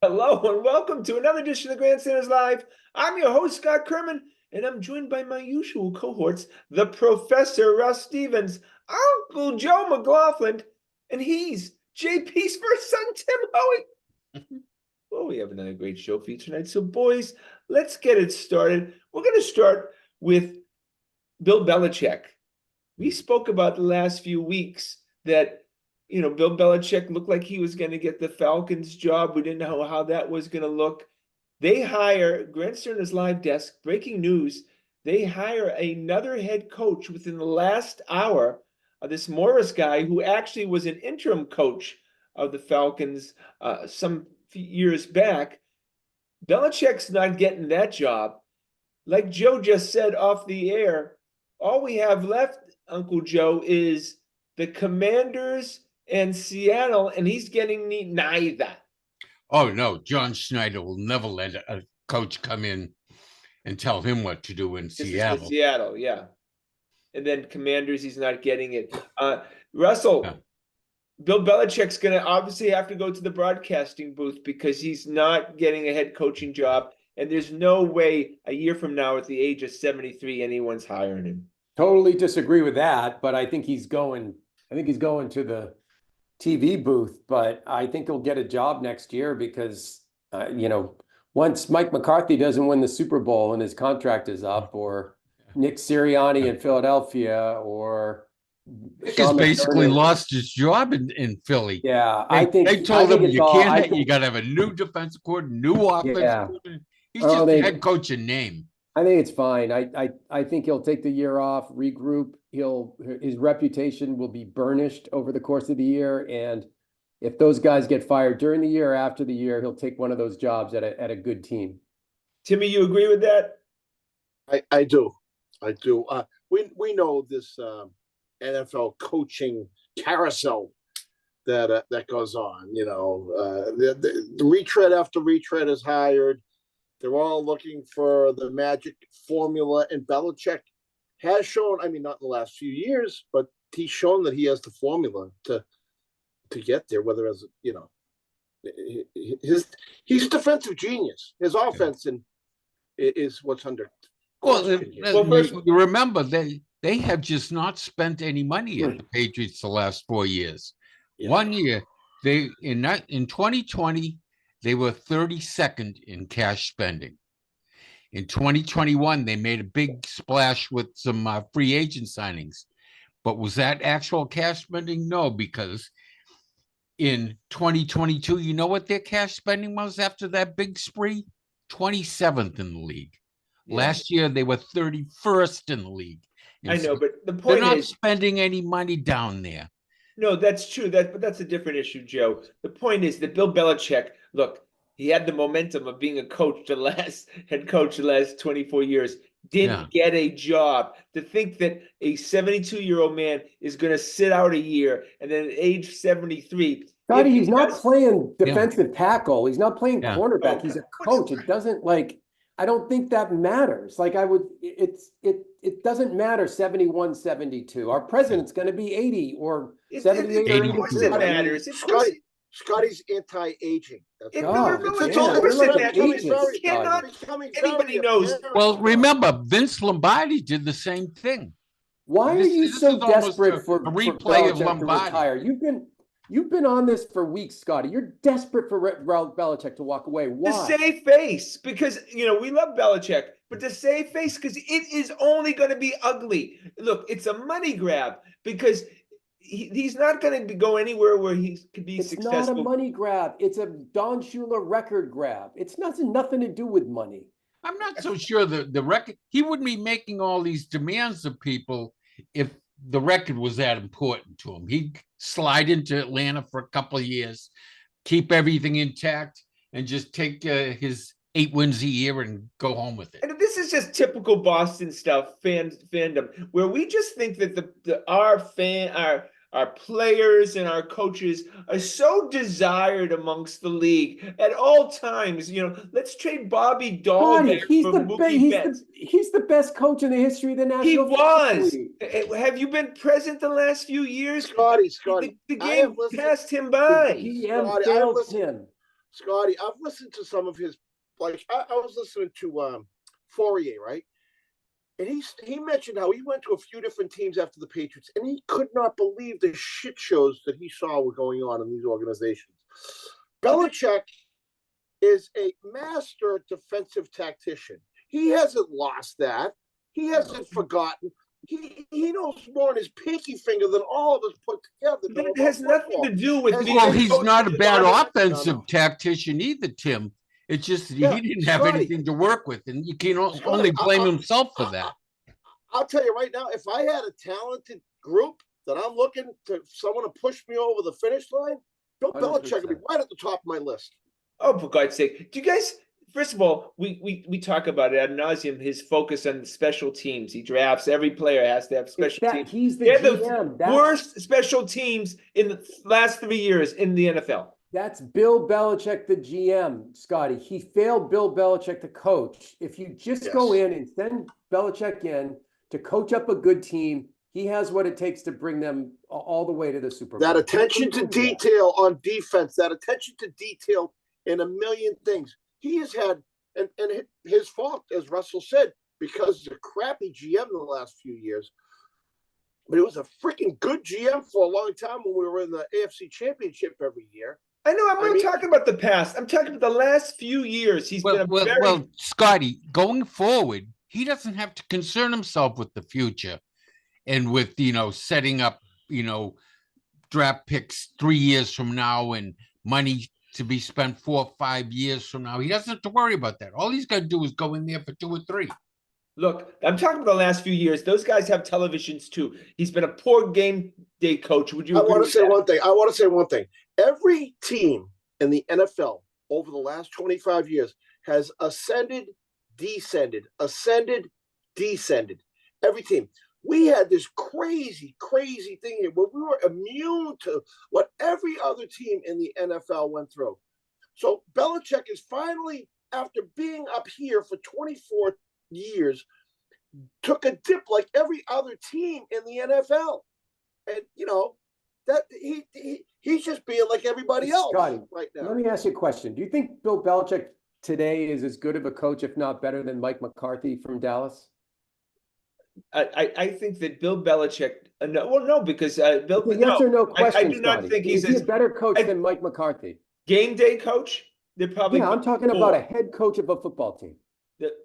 Hello and welcome to another edition of Grandstanders Live. I'm your host, Scott Kerman, and I'm joined by my usual cohorts, the Professor Russ Stevens, Uncle Joe McLaughlin, and he's JP's first son, Tim Hoey. Well, we have another great show for you tonight. So, boys, let's get it started. We're going to start with Bill Belichick. We spoke about the last few weeks that Bill Belichick looked like he was going to get the Falcons job. We didn't know how that was going to look. They hire, Grandstanders Live Desk, breaking news, they hire another head coach within the last hour, this Morris guy who actually was an interim coach of the Falcons some few years back. Belichick's not getting that job. Like Joe just said off the air, all we have left, Uncle Joe, is the Commanders and Seattle, and he's getting neither. Oh, no, John Schneider will never let a coach come in and tell him what to do in Seattle. Seattle, yeah. And then Commanders, he's not getting it. Russell, yeah. Bill Belichick's going to obviously have to go to the broadcasting booth because he's not getting a head coaching job, and there's no way a year from now at the age of 73 anyone's hiring him. Totally disagree with that, but I think he's going to the TV booth, but I think he'll get a job next year because, once Mike McCarthy doesn't win the Super Bowl and his contract is up, or Nick Sirianni in Philadelphia, or Nick has basically lost his job in Philly. Yeah, they told him you got to have a new defensive coordinator, new offensive coordinator. He's just a head coach in name. I think it's fine. I think he'll take the year off, regroup. His reputation will be burnished over the course of the year, and if those guys get fired during the year or after the year, he'll take one of those jobs at a good team. Timmy, you agree with that? I do. We know this NFL coaching carousel that goes on. The retread after retread is hired. They're all looking for the magic formula, and Belichick has shown, not in the last few years, but he's shown that he has the formula to get there, whether as, he's a defensive genius. His offense is what's under. Well, you remember, they have just not spent any money at the Patriots the last 4 years. Yeah. 1 year, in 2020, they were 32nd in cash spending. In 2021, they made a big splash with some free agent signings. But was that actual cash spending? No, because in 2022, you know what their cash spending was after that big spree? 27th in the league. Yeah. Last year, they were 31st in the league. I know, but the point they're not spending any money down there. No, that's true. But that's a different issue, Joe. The point is that Bill Belichick, look, he had the momentum of being a coach, head coach the last 24 years, didn't get a job. To think that a 72-year-old man is going to sit out a year and then at age 73. Scotty, he's not playing defensive tackle. He's not playing cornerback. He's a coach. It doesn't I don't think that matters. It doesn't matter 71, 72. Our president's going to be 80 or 78 or 82. Of course it matters. Scotty's anti-aging. Anybody knows. Well, remember, Vince Lombardi did the same thing. Why are you so desperate for a replay of Lombardi? Retire? You've been on this for weeks, Scotty. You're desperate for Belichick to walk away. Why? To save face, because we love Belichick, but to save face, because it is only going to be ugly. Look, it's a money grab because he's not going to go anywhere where he could be successful. It's not a money grab. It's a Don Shula record grab. It's nothing to do with money. I'm not so sure the record. He wouldn't be making all these demands of people if the record was that important to him. He'd slide into Atlanta for a couple of years, keep everything intact, and just take his 8 wins a year and go home with it. And this is just typical Boston stuff, fandom, where we just think that our players and our coaches are so desired amongst the league at all times. Let's trade Bobby Dahl back for Mookie Betts. He's the best coach in the history of the National Football League. Have you been present the last few years? Scotty. The game passed him by. The GM failed him. Scotty, I've listened to some of his, like I was listening to Fourier, right? And he mentioned how he went to a few different teams after the Patriots, and he could not believe the shit shows that he saw were going on in these organizations. Belichick is a master defensive tactician. He hasn't lost that. He hasn't forgotten. He knows more in his pinky finger than all of us put together. That has nothing to do with being Well, he's not a bad offensive No. tactician either, Tim. It's just he Yeah, didn't have Scotty. anything to work with, and you can Scotty, only blame himself for that. I'll tell you right now, if I had a talented group that I'm looking to someone to push me over the finish line, Bill 100%. Belichick would be right at the top of my list. Oh, for God's sake. Do you guys, first of all, we talk about it ad nauseum, his focus on the special teams. He drafts, every player has to have special teams. He's the They're GM. the worst special teams in the last 3 years in the NFL. That's Bill Belichick, the GM, Scotty. He failed Bill Belichick, the coach. If you just go in and send Belichick in to coach up a good team, he has what it takes to bring them all the way to the Super Bowl. That attention to detail on defense, that attention to detail in a million things. He has had, and his fault, as Russell said, because he's a crappy GM in the last few years. But he was a freaking good GM for a long time when we were in the AFC Championship every year. I know, I'm not talking about the past. I'm talking about the last few years. He's been well, Scotty, going forward, he doesn't have to concern himself with the future and with, setting up, draft picks 3 years from now and money to be spent 4 or 5 years from now. He doesn't have to worry about that. All he's got to do is go in there for 2 or 3. Look, I'm talking about the last few years. Those guys have televisions too. He's been a poor game day coach. Would you agree? I want to say one thing. Every team in the NFL over the last 25 years has ascended, descended, ascended, descended. Every team. We had this crazy, crazy thing here where we were immune to what every other team in the NFL went through. So Belichick is finally, after being up here for 24 years, took a dip like every other team in the NFL. And, that he's just being like everybody else. Scotty, right now. Let me ask you a question. Do you think Bill Belichick today is as good of a coach, if not better, than Mike McCarthy from Dallas? I think that Bill Belichick. No, because Bill. Yes or no question. I do not think he's a better coach than Mike McCarthy. Game day coach. They're probably. Yeah, I'm talking about a head coach of a football team.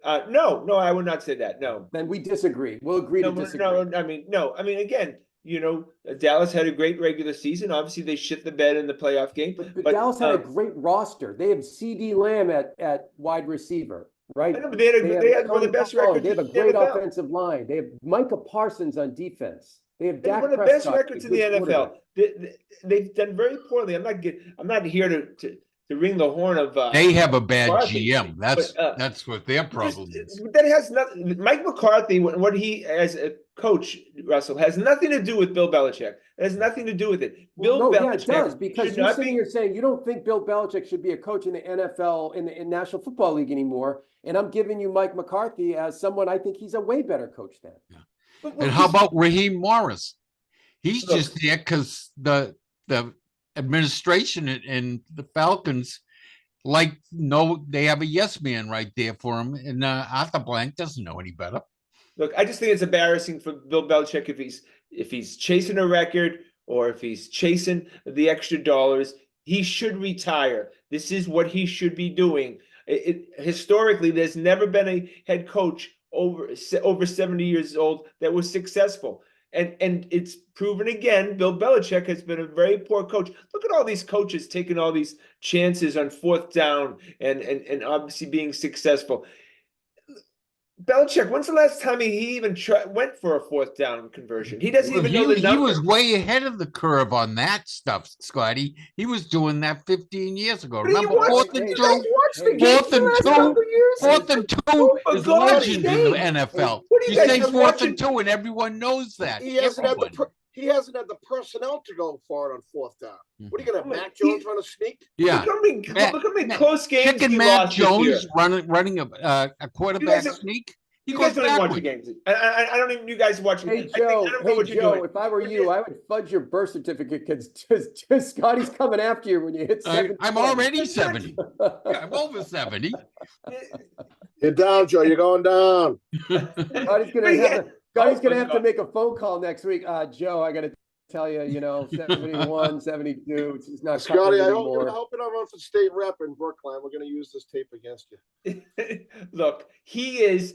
No, I would not say that. No. Then we disagree. We'll agree to disagree. No. I mean, again, Dallas had a great regular season. Obviously, they shit the bed in the playoff game. But Dallas had a great roster. They have CD Lamb at wide receiver, right? I know, but they had one of the best records. They have a great offensive line. They have Micah Parsons on defense. They have Dak one of the best records in the NFL. They've done very poorly. I'm not here to ring the horn of. They have a bad McCarthy, GM. That's what their problem is. That has nothing. Mike McCarthy, what he as a coach, Russell, has nothing to do with Bill Belichick. It has nothing to do with it. Yeah, it does, because you're sitting here saying you don't think Bill Belichick should be a coach in the NFL in the National Football League anymore, and I'm giving you Mike McCarthy as someone I think he's a way better coach than. Yeah. And how about Raheem Morris? He's just there because the administration and the Falcons they have a yes man right there for him, and Arthur Blank doesn't know any better. Look, I just think it's embarrassing for Bill Belichick if he's chasing a record or if he's chasing the extra dollars. He should retire. This is what he should be doing. Historically, there's never been a head coach over 70 years old that was successful. And it's proven again, Bill Belichick has been a very poor coach. Look at all these coaches taking all these chances on 4th down and obviously being successful. Belichick, when's the last time he even went for a 4th down conversion? He doesn't even know the number. He was way ahead of the curve on that stuff, Scotty. He was doing that 15 years ago. Remember, 4th and 2? 4th and 2 is legend in the NFL. You say 4th and 2 and everyone knows that. He hasn't had the personnel to go for it on 4th down. What are you going to have, Mac Jones run a sneak? Yeah. Look how many close games Chicken he Mac lost this year. Jones running a quarterback sneak. He You goes guys don't even watch the backwards. games. I don't even. You guys watching? Hey Joe, I don't know what you're doing. if I were you, I would fudge your birth certificate because just Scotty's coming after you when you hit 70. I'm already 70. Yeah, I'm over 70. You're down, Joe. You're going down. Scotty's gonna have to make a phone call next week. Joe, I gotta tell you, 71, 72. It's just not Scotty, cutting it I anymore. hope you don't run for state rep in Brookline. We're going to use this tape against you. Look, he's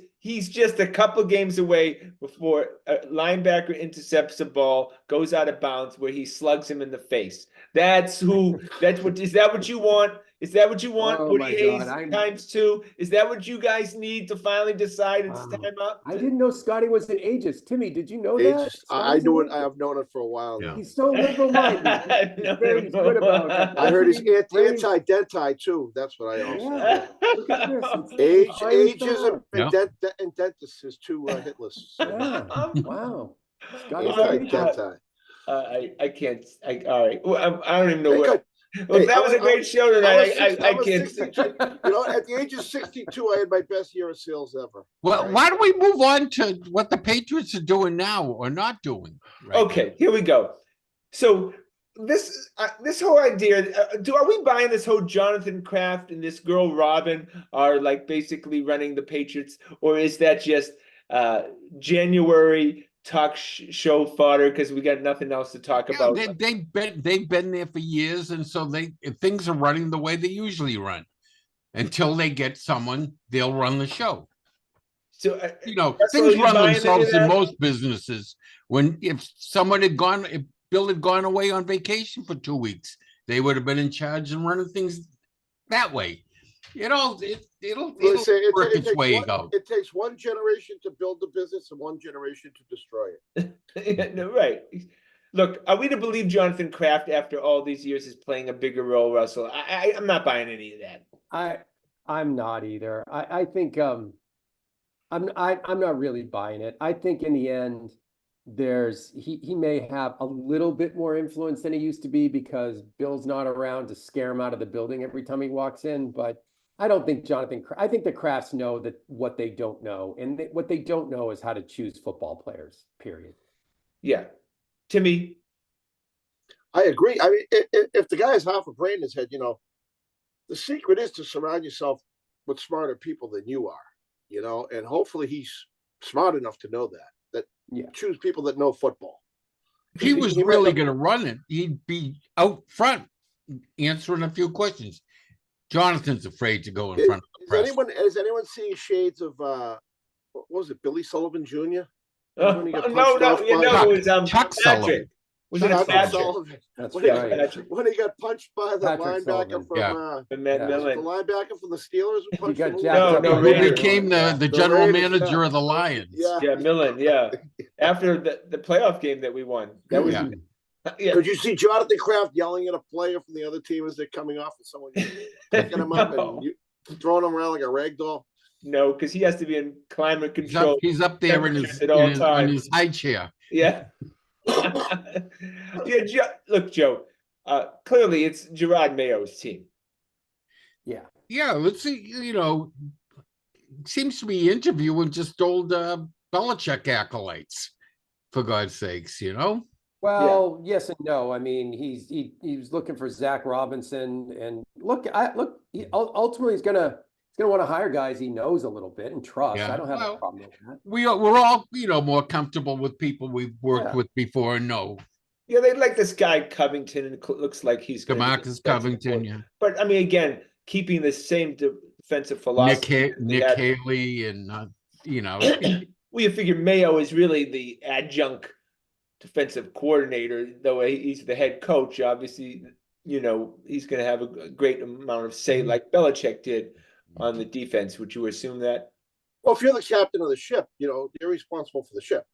just a couple games away before a linebacker intercepts a ball, goes out of bounds, where he slugs him in the face. Is that what you want? Is that what you want? Oh Woody my Hayes God, times 2? Is that what you guys need to finally decide it's Wow. time up? I didn't know Scotty was an ageist. Timmy, did you know that? Ages. I Scotty's knew an it. I have known it for a while now. He's so liberal-minded. He's good about it. I heard he's anti-denti too. That's what I also heard. Look at this. Ageism and dentists is two hit lists. Yeah. Wow. Scotty's Anti-denti. I can't. All right. Well, I don't even know what. Well, Hey, that was a great show tonight. I can't. 62. At the age of 62, I had my best year of sales ever. Well, why don't we move on to what the Patriots are doing now or not doing? Okay, here we go. So this whole idea, are we buying this whole Jonathan Kraft and this girl Robin are like basically running the Patriots, or is that just January talk show fodder because we got nothing else to talk about? They've been there for years, and so things are running the way they usually run. Until they get someone, they'll run the show. So things run themselves in most businesses. If Bill had gone away on vacation for 2 weeks, they would have been in charge and running things that way. It'll work its way out. It takes one generation to build the business and one generation to destroy it. No, right. Look, are we to believe Jonathan Kraft after all these years is playing a bigger role, Russell? I'm not buying any of that. I'm not either. I think I'm not really buying it. I think in the end, he may have a little bit more influence than he used to be because Bill's not around to scare him out of the building every time he walks in. But I don't think I think the Krafts know that what they don't know, and what they don't know is how to choose football players. Period. Yeah, Timmy. I agree. I mean, if the guy has half a brain in his head, the secret is to surround yourself with smarter people than you are, and hopefully he's smart enough to know that choose people that know football. If he was really going to run it, he'd be out front answering a few questions. Jonathan's afraid to go in front of the press. Is anyone seeing shades of what was it, Billy Sullivan Jr.? No, it was Chuck Sullivan. Was it Sullivan? That's right. When he got punched by the linebacker from Matt Millen. the linebacker from the Steelers, he got jacked up. He became the general manager of the Lions. Yeah, Millen. Yeah, after the playoff game that we won. That was. Yeah. Could you see Jonathan Kraft yelling at a player from the other team as they're coming off and someone picking him up and throwing him around like a rag doll? No, because he has to be in climate control. He's up there in his high chair. Yeah. Look, Joe. Clearly, it's Gerard Mayo's team. Yeah. Yeah. Let's see. Seems to be interviewing just old Belichick acolytes. For God's sakes, Well, yes and no. I mean, he was looking for Zach Robinson, and ultimately he's gonna want to hire guys he knows a little bit and trust. Yeah. I don't have a problem with that. We're all more comfortable with people we've worked with before and know. Yeah, they like this guy Covington, and it looks like he's DeMarcus Covington. Yeah, but I mean, again, keeping the same defensive philosophy. Nick Haley, and well, you figure Mayo is really the adjunct defensive coordinator, though he's the head coach. Obviously, he's going to have a great amount of say, like Belichick did on the defense. Would you assume that? Well, if you're the captain of the ship, you're responsible for the ship.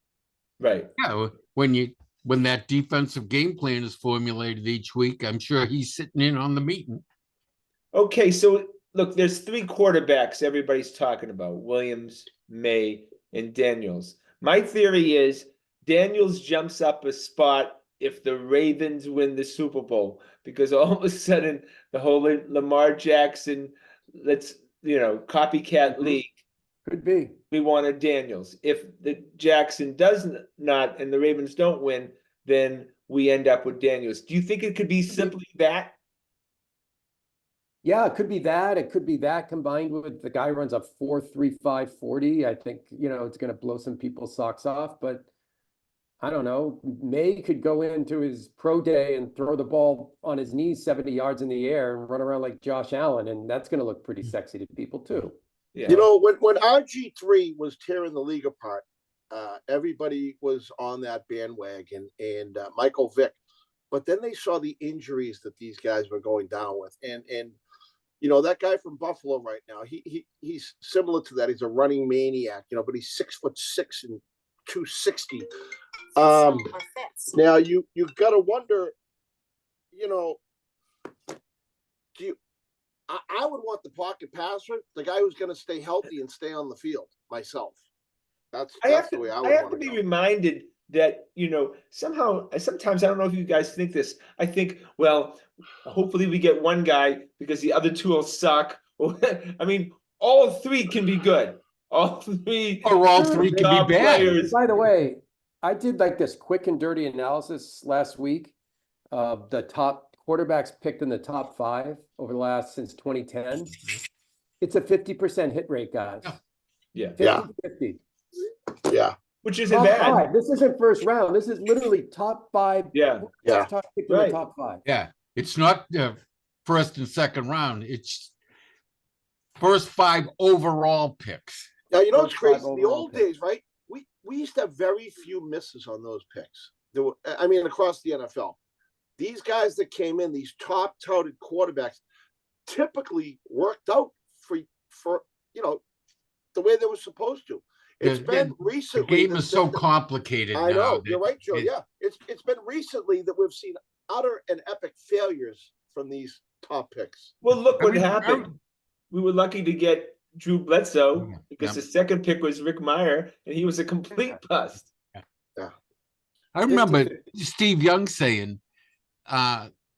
Right. Yeah. When that defensive game plan is formulated each week, I'm sure he's sitting in on the meeting. Okay, so look, there's 3 quarterbacks everybody's talking about: Williams, May, and Daniels. My theory is Daniels jumps up a spot if the Ravens win the Super Bowl, because all of a sudden the whole Lamar Jackson, copycat league Could be. we wanted Daniels. If the Jackson does not and the Ravens don't win, then we end up with Daniels. Do you think it could be simply that? Yeah, it could be that. It could be that combined with the guy runs a 4.35 40. I think, it's going to blow some people's socks off, but I don't know. May could go into his pro day and throw the ball on his knees 70 yards in the air and run around like Josh Allen, and that's going to look pretty sexy to people too. Yeah. When RG3 was tearing the league apart, everybody was on that bandwagon and Michael Vick. But then they saw the injuries that these guys were going down with, and that guy from Buffalo right now, he's similar to that. He's a running maniac, but he's 6'6" and 260. Now you got to wonder, I would want the pocket passer, the guy who's going to stay healthy and stay on the field myself. That's the way I would want to go. I have to be reminded that, sometimes, I don't know if you guys think this. I think, well, hopefully we get one guy because the other two will suck. I mean, all three can be good. All three. Or all three can be bad. Players. By the way, I did like this quick and dirty analysis last week of the top quarterbacks picked in the top 5 over since 2010. It's a 50% hit rate, guys. Yeah. 50. Yeah. Which isn't Top bad. 5. This isn't first round. This is literally top 5. Yeah. Top picked in the top 5. Yeah. It's not first and second round. It's first 5 overall picks. Now, it's crazy. In the old days, right? We used to have very few misses on those picks. Across the NFL. These guys that came in, these top touted quarterbacks, typically worked out for the way they were supposed to. It's been recently. The game is so complicated. I know. You're right, Joe. Yeah. It's been recently that we've seen utter and epic failures from these top picks. Well, look what happened. We were lucky to get Drew Bledsoe because the second pick was Rick Meyer, and he was a complete bust. Yeah. I remember Steve Young saying,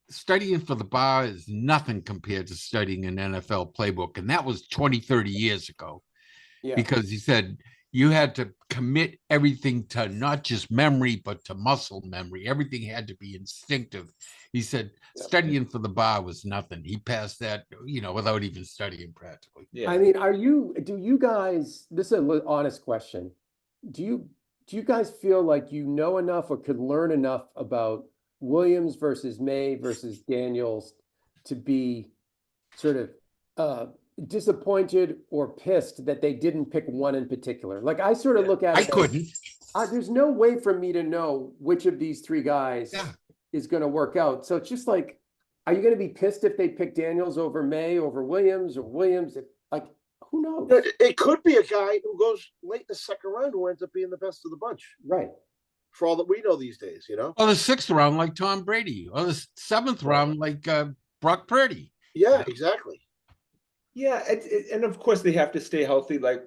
studying for the bar is nothing compared to studying an NFL playbook. And that was 20, 30 years ago. Yeah. Because he said you had to commit everything to not just memory, but to muscle memory. Everything had to be instinctive. He said studying for the bar was nothing. He passed that, without even studying practically. Yeah. I mean, do you guys, this is an honest question. Do you guys feel like you know enough or could learn enough about Williams versus May versus Daniels to be sort of disappointed or pissed that they didn't pick one in particular? Like, I sort of look at it. I couldn't. There's no way for me to know which of these 3 guys is going to work out. So it's just like, are you going to be pissed if they pick Daniels over May, over Williams, or Williams? Who knows? It could be a guy who goes late in the second round who ends up being the best of the bunch. Right. For all that we know these days, Or the 6th round like Tom Brady, or the 7th round like Brock Purdy. Yeah, exactly. Yeah, and of course they have to stay healthy, like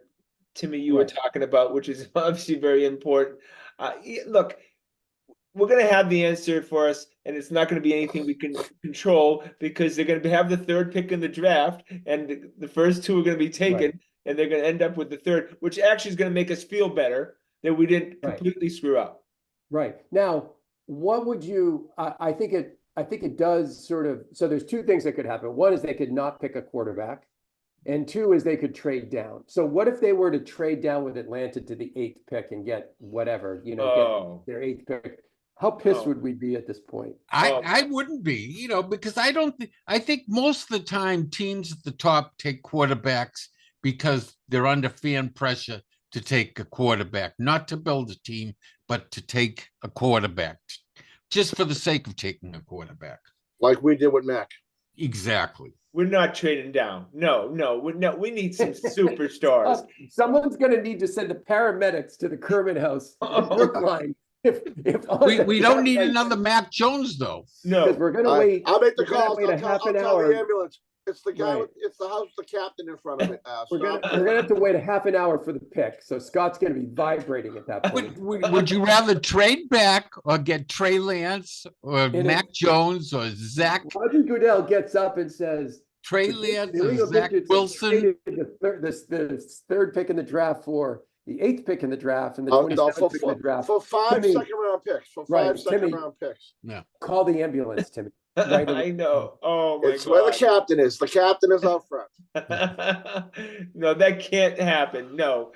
Timmy, you were talking about, which is obviously very important. Look, we're going to have the answer for us, and it's not going to be anything we can control because they're going to have the 3rd pick in the draft, and the first 2 are going to be taken, and they're going to end up with the 3rd, which actually is going to make us feel better that we didn't completely screw up. Right. Now, what would you? I think it does sort of. So there's 2 things that could happen. One is they could not pick a quarterback, and 2 is they could trade down. So what if they were to trade down with Atlanta to the 8th pick and get whatever, get their 8th pick? How pissed would we be at this point? I wouldn't be, because I think most of the time teams at the top take quarterbacks because they're under fan pressure to take a quarterback, not to build a team, but to take a quarterback, just for the sake of taking a quarterback. Like we did with Mac. Exactly. We're not trading down. No, we need some superstars. Someone's going to need to send the paramedics to the Kermit house. Line. We don't need another Mac Jones, though. No, because we're going to wait. I'll make the call. Wait half an I'll hour. the ambulance. It's the guy. It's the house with the captain in front of it. We're gonna have to wait a half an hour for the pick. So Scott's gonna be vibrating at that point. Would you rather trade back or get Trey Lance or Mac Jones or Zach? Roger Goodell gets up and says, Trey The Lance New and England Zach Patriots Wilson. traded the third pick in the draft for the 8th pick in the draft and the Oh, 27th no, pick in the draft. for five Timmy, second-round picks. For right, five second Timmy. round picks. Call the ambulance, Timmy. Right I know. Oh my It's where the God. captain is. The captain is out front. No, that can't happen. No.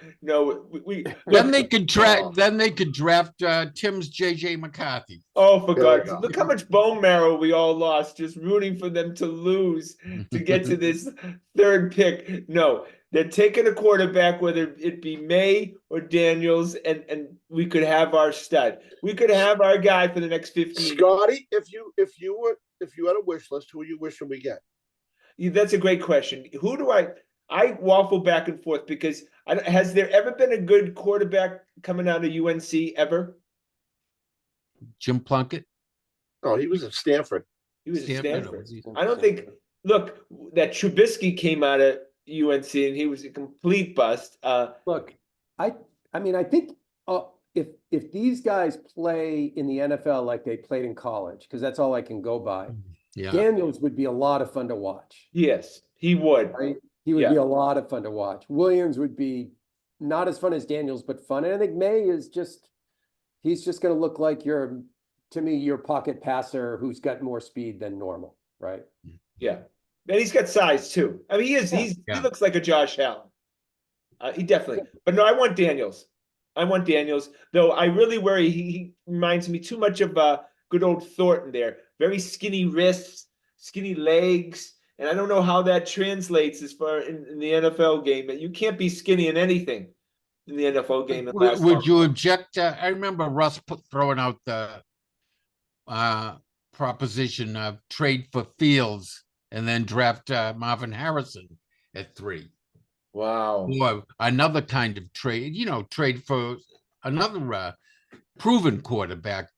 We Then look. they could draft. Then they could draft Tim's JJ McCarthy. Oh, for There we God's go. sake, look how much bone marrow we all lost just rooting for them to lose to get to this third pick. No, they're taking a quarterback, whether it be May or Daniels, and we could have our stud. We could have our guy for the next 15. Scotty, if you had a wish list, who are you wishing we get? That's a great question. Who do I waffle back and forth because has there ever been a good quarterback coming out of UNC ever? Jim Plunkett. Oh, he was at Stanford. He was at Stanford. Was he? I don't think. Look, that Trubisky came out of UNC and he was a complete bust. Look, I mean, I think if these guys play in the NFL like they played in college, because that's all I can go by, Yeah. Daniels would be a lot of fun to watch. Yes, he would. Right? He would be a lot of fun to watch. Williams would be not as fun as Daniels, but fun. And I think May is he's just going to look like your pocket passer who's got more speed than normal, right? Yeah, and he's got size too. I mean, he looks like a Josh Allen. He definitely. But no, I want Daniels. Though I really worry he reminds me too much of good old Thornton there. Very skinny wrists, skinny legs. And I don't know how that translates as far in the NFL game, but you can't be skinny in anything in the NFL game. Would you object? I remember Russ throwing out the proposition of trade for Fields and then draft Marvin Harrison at 3. Wow. Or another kind of trade, trade for another proven quarterback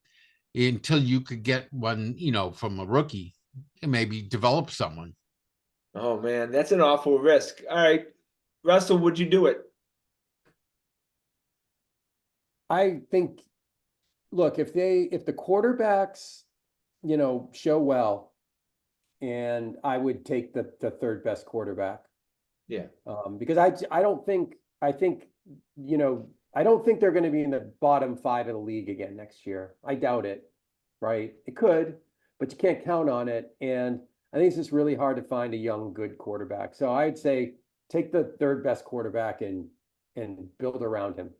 until you could get one, from a rookie and maybe develop someone. Oh man, that's an awful risk. All right, Russell, would you do it? I think, look, if the quarterbacks, show well, and I would take the third best quarterback. Yeah. Because I don't think they're going to be in the bottom 5 of the league again next year. I doubt it. Right? It could, but you can't count on it. And I think it's just really hard to find a young, good quarterback. So I'd say take the third best quarterback and build around him.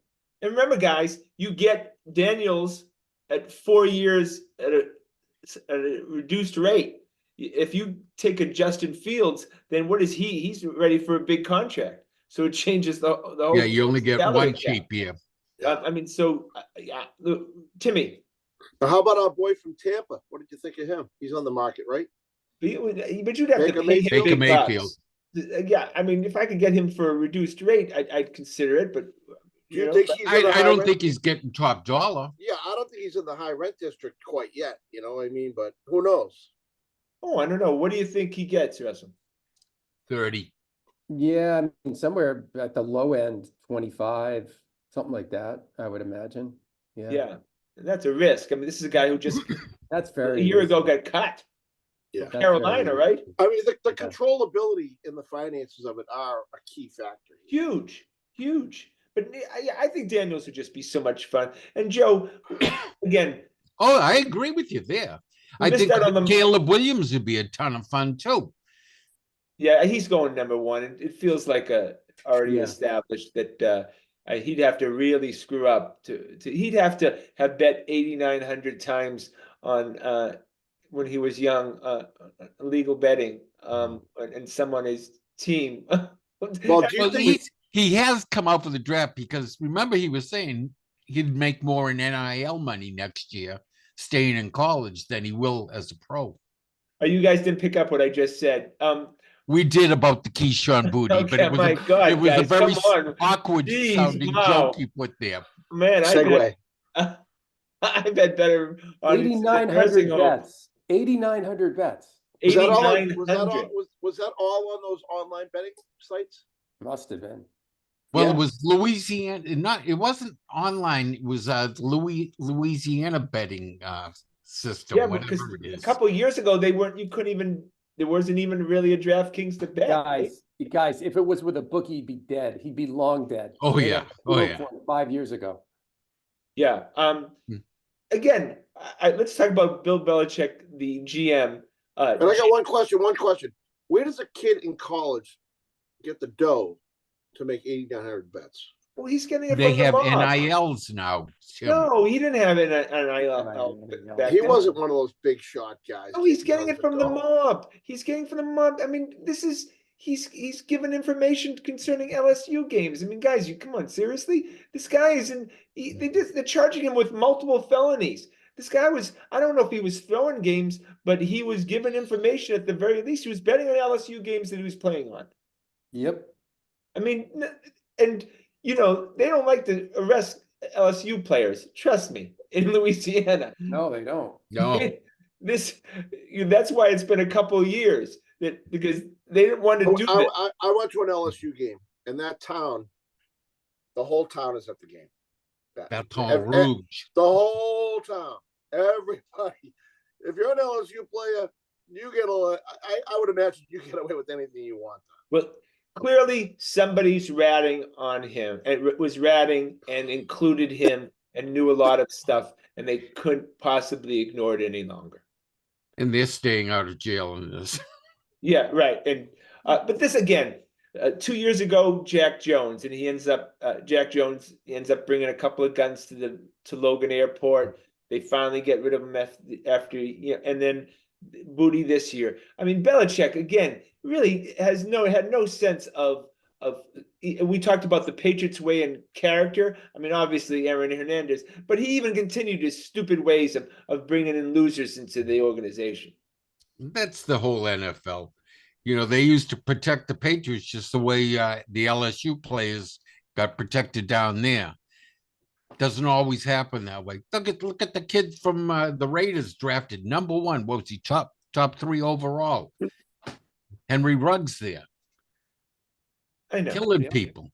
And remember, guys, you get Daniels at 4 years at a reduced rate. If you take a Justin Fields, then what is he? He's ready for a big contract. So it changes the whole. Yeah, you only get one cheap year. I mean, so Timmy. Now, how about our boy from Tampa? What did you think of him? He's on the market, right? But you'd have to pay him Baker big Mayfield. bucks. Yeah, I mean, if I could get him for a reduced rate, I'd consider it. But I don't think he's getting top dollar. Yeah, I don't think he's in the high rent district quite yet. You know what I mean? But who knows? Oh, I don't know. What do you think he gets, Russell? 30. Yeah, I mean, somewhere at the low end, 25, something like that, I would imagine. Yeah. That's a risk. I mean, this is a guy who just that's very a year ago got cut. Yeah, Carolina, right? I mean, the controllability and the finances of it are a key factor. Huge. But I think Daniels would just be so much fun. And Joe, again. Oh, I agree with you there. I think Caleb Williams would be a ton of fun too. Yeah, he's going number 1. It feels like already established that he'd have to really screw up he'd have to have bet 8,900 times on when he was young illegal betting and some on his team. Well, do you think he has come out for the draft because remember he was saying he'd make more in NIL money next year staying in college than he will as a pro. Oh, you guys didn't pick up what I just said. We did about the Keyshawn Booty, okay, but it was guys, a very awkward sounding joke he put there. Man, segue. I bet better on 8,900 bets. 8,900 bets. Was that all on those online betting sites? Must have been. Well, it was Louisiana. It wasn't online. It was Louisiana betting system. Yeah, because a couple of years ago you couldn't even there wasn't even really a DraftKings to bet. Right? Guys, if it was with a bookie, he'd be dead. He'd be long dead. Oh, They yeah. had Oh, deal yeah. for him 5 years ago. Yeah. Again, let's talk about Bill Belichick, the GM. And I got one question. Where does a kid in college get the dough to make 8,900 bets? Well, he's getting it They from the have mob. NILs now, Tim. No, he didn't have an NIL back He then. wasn't one of those big shot guys. No, he's getting it from the mob. He's getting from the mob. I mean, he's given information concerning LSU games. I mean, guys, you come on, seriously? This guy is they're charging him with multiple felonies. This guy was, I don't know if he was throwing games, but he was given information at the very least. He was betting on LSU games that he was playing on. Yep. I mean, and they don't like to arrest LSU players. Trust me, in Louisiana. No, they don't. No. That's why it's been a couple of years because they didn't want to do that. I went to an LSU game, and that town, the whole town is at the game. Baton Rouge. The whole town, everybody. If you're an LSU player, you get I would imagine you get away with anything you want. Well, clearly somebody's ratting on him, and it was ratting and included him and knew a lot of stuff, and they couldn't possibly ignore it any longer. And they're staying out of jail in this. Yeah, right. And but this again, 2 years ago, Jack Jones ends up bringing a couple of guns to Logan Airport. They finally get rid of him after and then Booty this year. I mean, Belichick again really had no sense of. We talked about the Patriots way and character. I mean, obviously Aaron Hernandez, but he even continued his stupid ways of bringing in losers into the organization. That's the whole NFL. They used to protect the Patriots just the way the LSU players got protected down there. Doesn't always happen that way. Look at the kid from the Raiders drafted number 1. What was he, top 3 overall? Henry Ruggs there. I know. Killing people.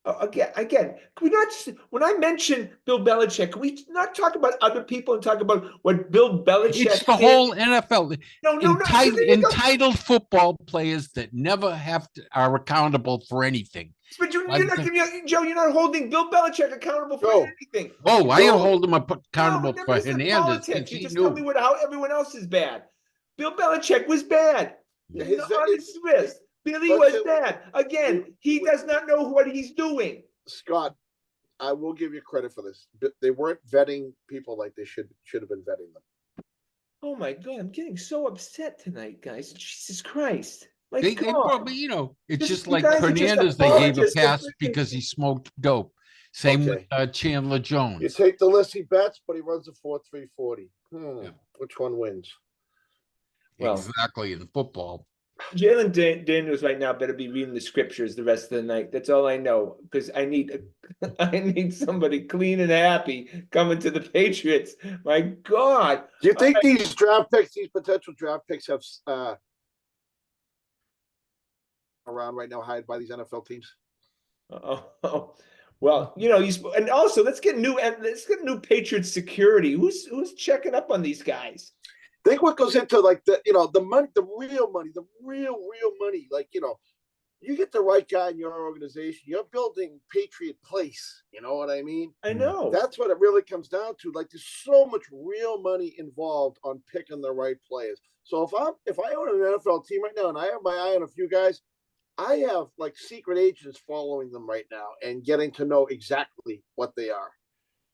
Again, can we not when I mention Bill Belichick, can we not talk about other people and talk about what Bill Belichick It's the whole NFL. No. Entitled football players that never are accountable for anything. But you're not giving Joe. You're not holding Bill Belichick accountable for anything. Oh, I hold him accountable for Hernandez. You just tell me how everyone else is bad. Bill Belichick was bad. Yeah, on his wrist. Billy was bad. Again, he does not know what he's doing. Scott, I will give you credit for this. They weren't vetting people like they should have been vetting them. Oh my God, I'm getting so upset tonight, guys. Jesus Christ. They probably, it's just like Hernandez, they gave a pass because he smoked dope. Same with Chandler Jones. You take the list he bets, but he runs a 4.340. Which one wins? Well, exactly, in football. Jalen Daniels right now better be reading the scriptures the rest of the night. That's all I know, because I need somebody clean and happy coming to the Patriots. My God. Do you think these potential draft picks have around right now hired by these NFL teams? Well, and also let's get new Patriots security. Who's checking up on these guys? Think what goes into the money, the real money. Like, you get the right guy in your organization, you're building Patriot Place. You know what I mean? I know. That's what it really comes down to. Like, there's so much real money involved on picking the right players. So if I own an NFL team right now and I have my eye on a few guys, I have like secret agents following them right now and getting to know exactly what they are.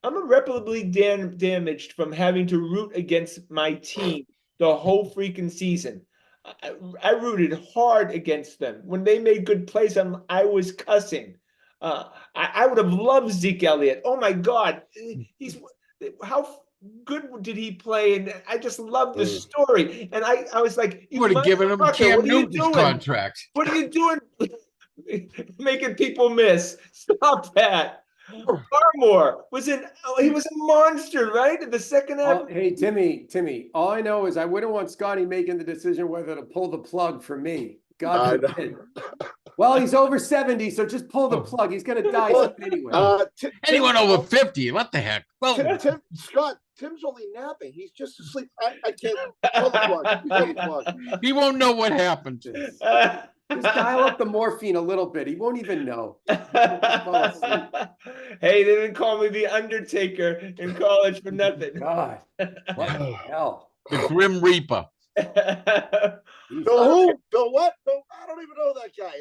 I'm irreparably damaged from having to root against my team the whole freaking season. I rooted hard against them. When they made good plays, I was cussing. I would have loved Zeke Elliott. Oh my God. How good did he play? And I just love the story. And I was like, you would have given him Cam Newton's contract. What are you doing? Making people miss. Stop that. Barmore he was a monster, right? In the second half. Hey, Timmy, all I know is I wouldn't want Scotty making the decision whether to pull the plug for me. God forbid. Well, he's over 70, so just pull the plug. He's going to die soon anyway. Anyone over 50, what the heck? Well, Tim's only napping. He's just asleep. I can't pull the plug. Pull the plug. he won't know what happened. Just dial up the morphine a little bit. He won't even know. Fall asleep. Hey, they didn't call me the Undertaker in college for nothing. God, what the hell? The Grim Reaper. Bill who? Bill what? Bill, I don't even know that guy.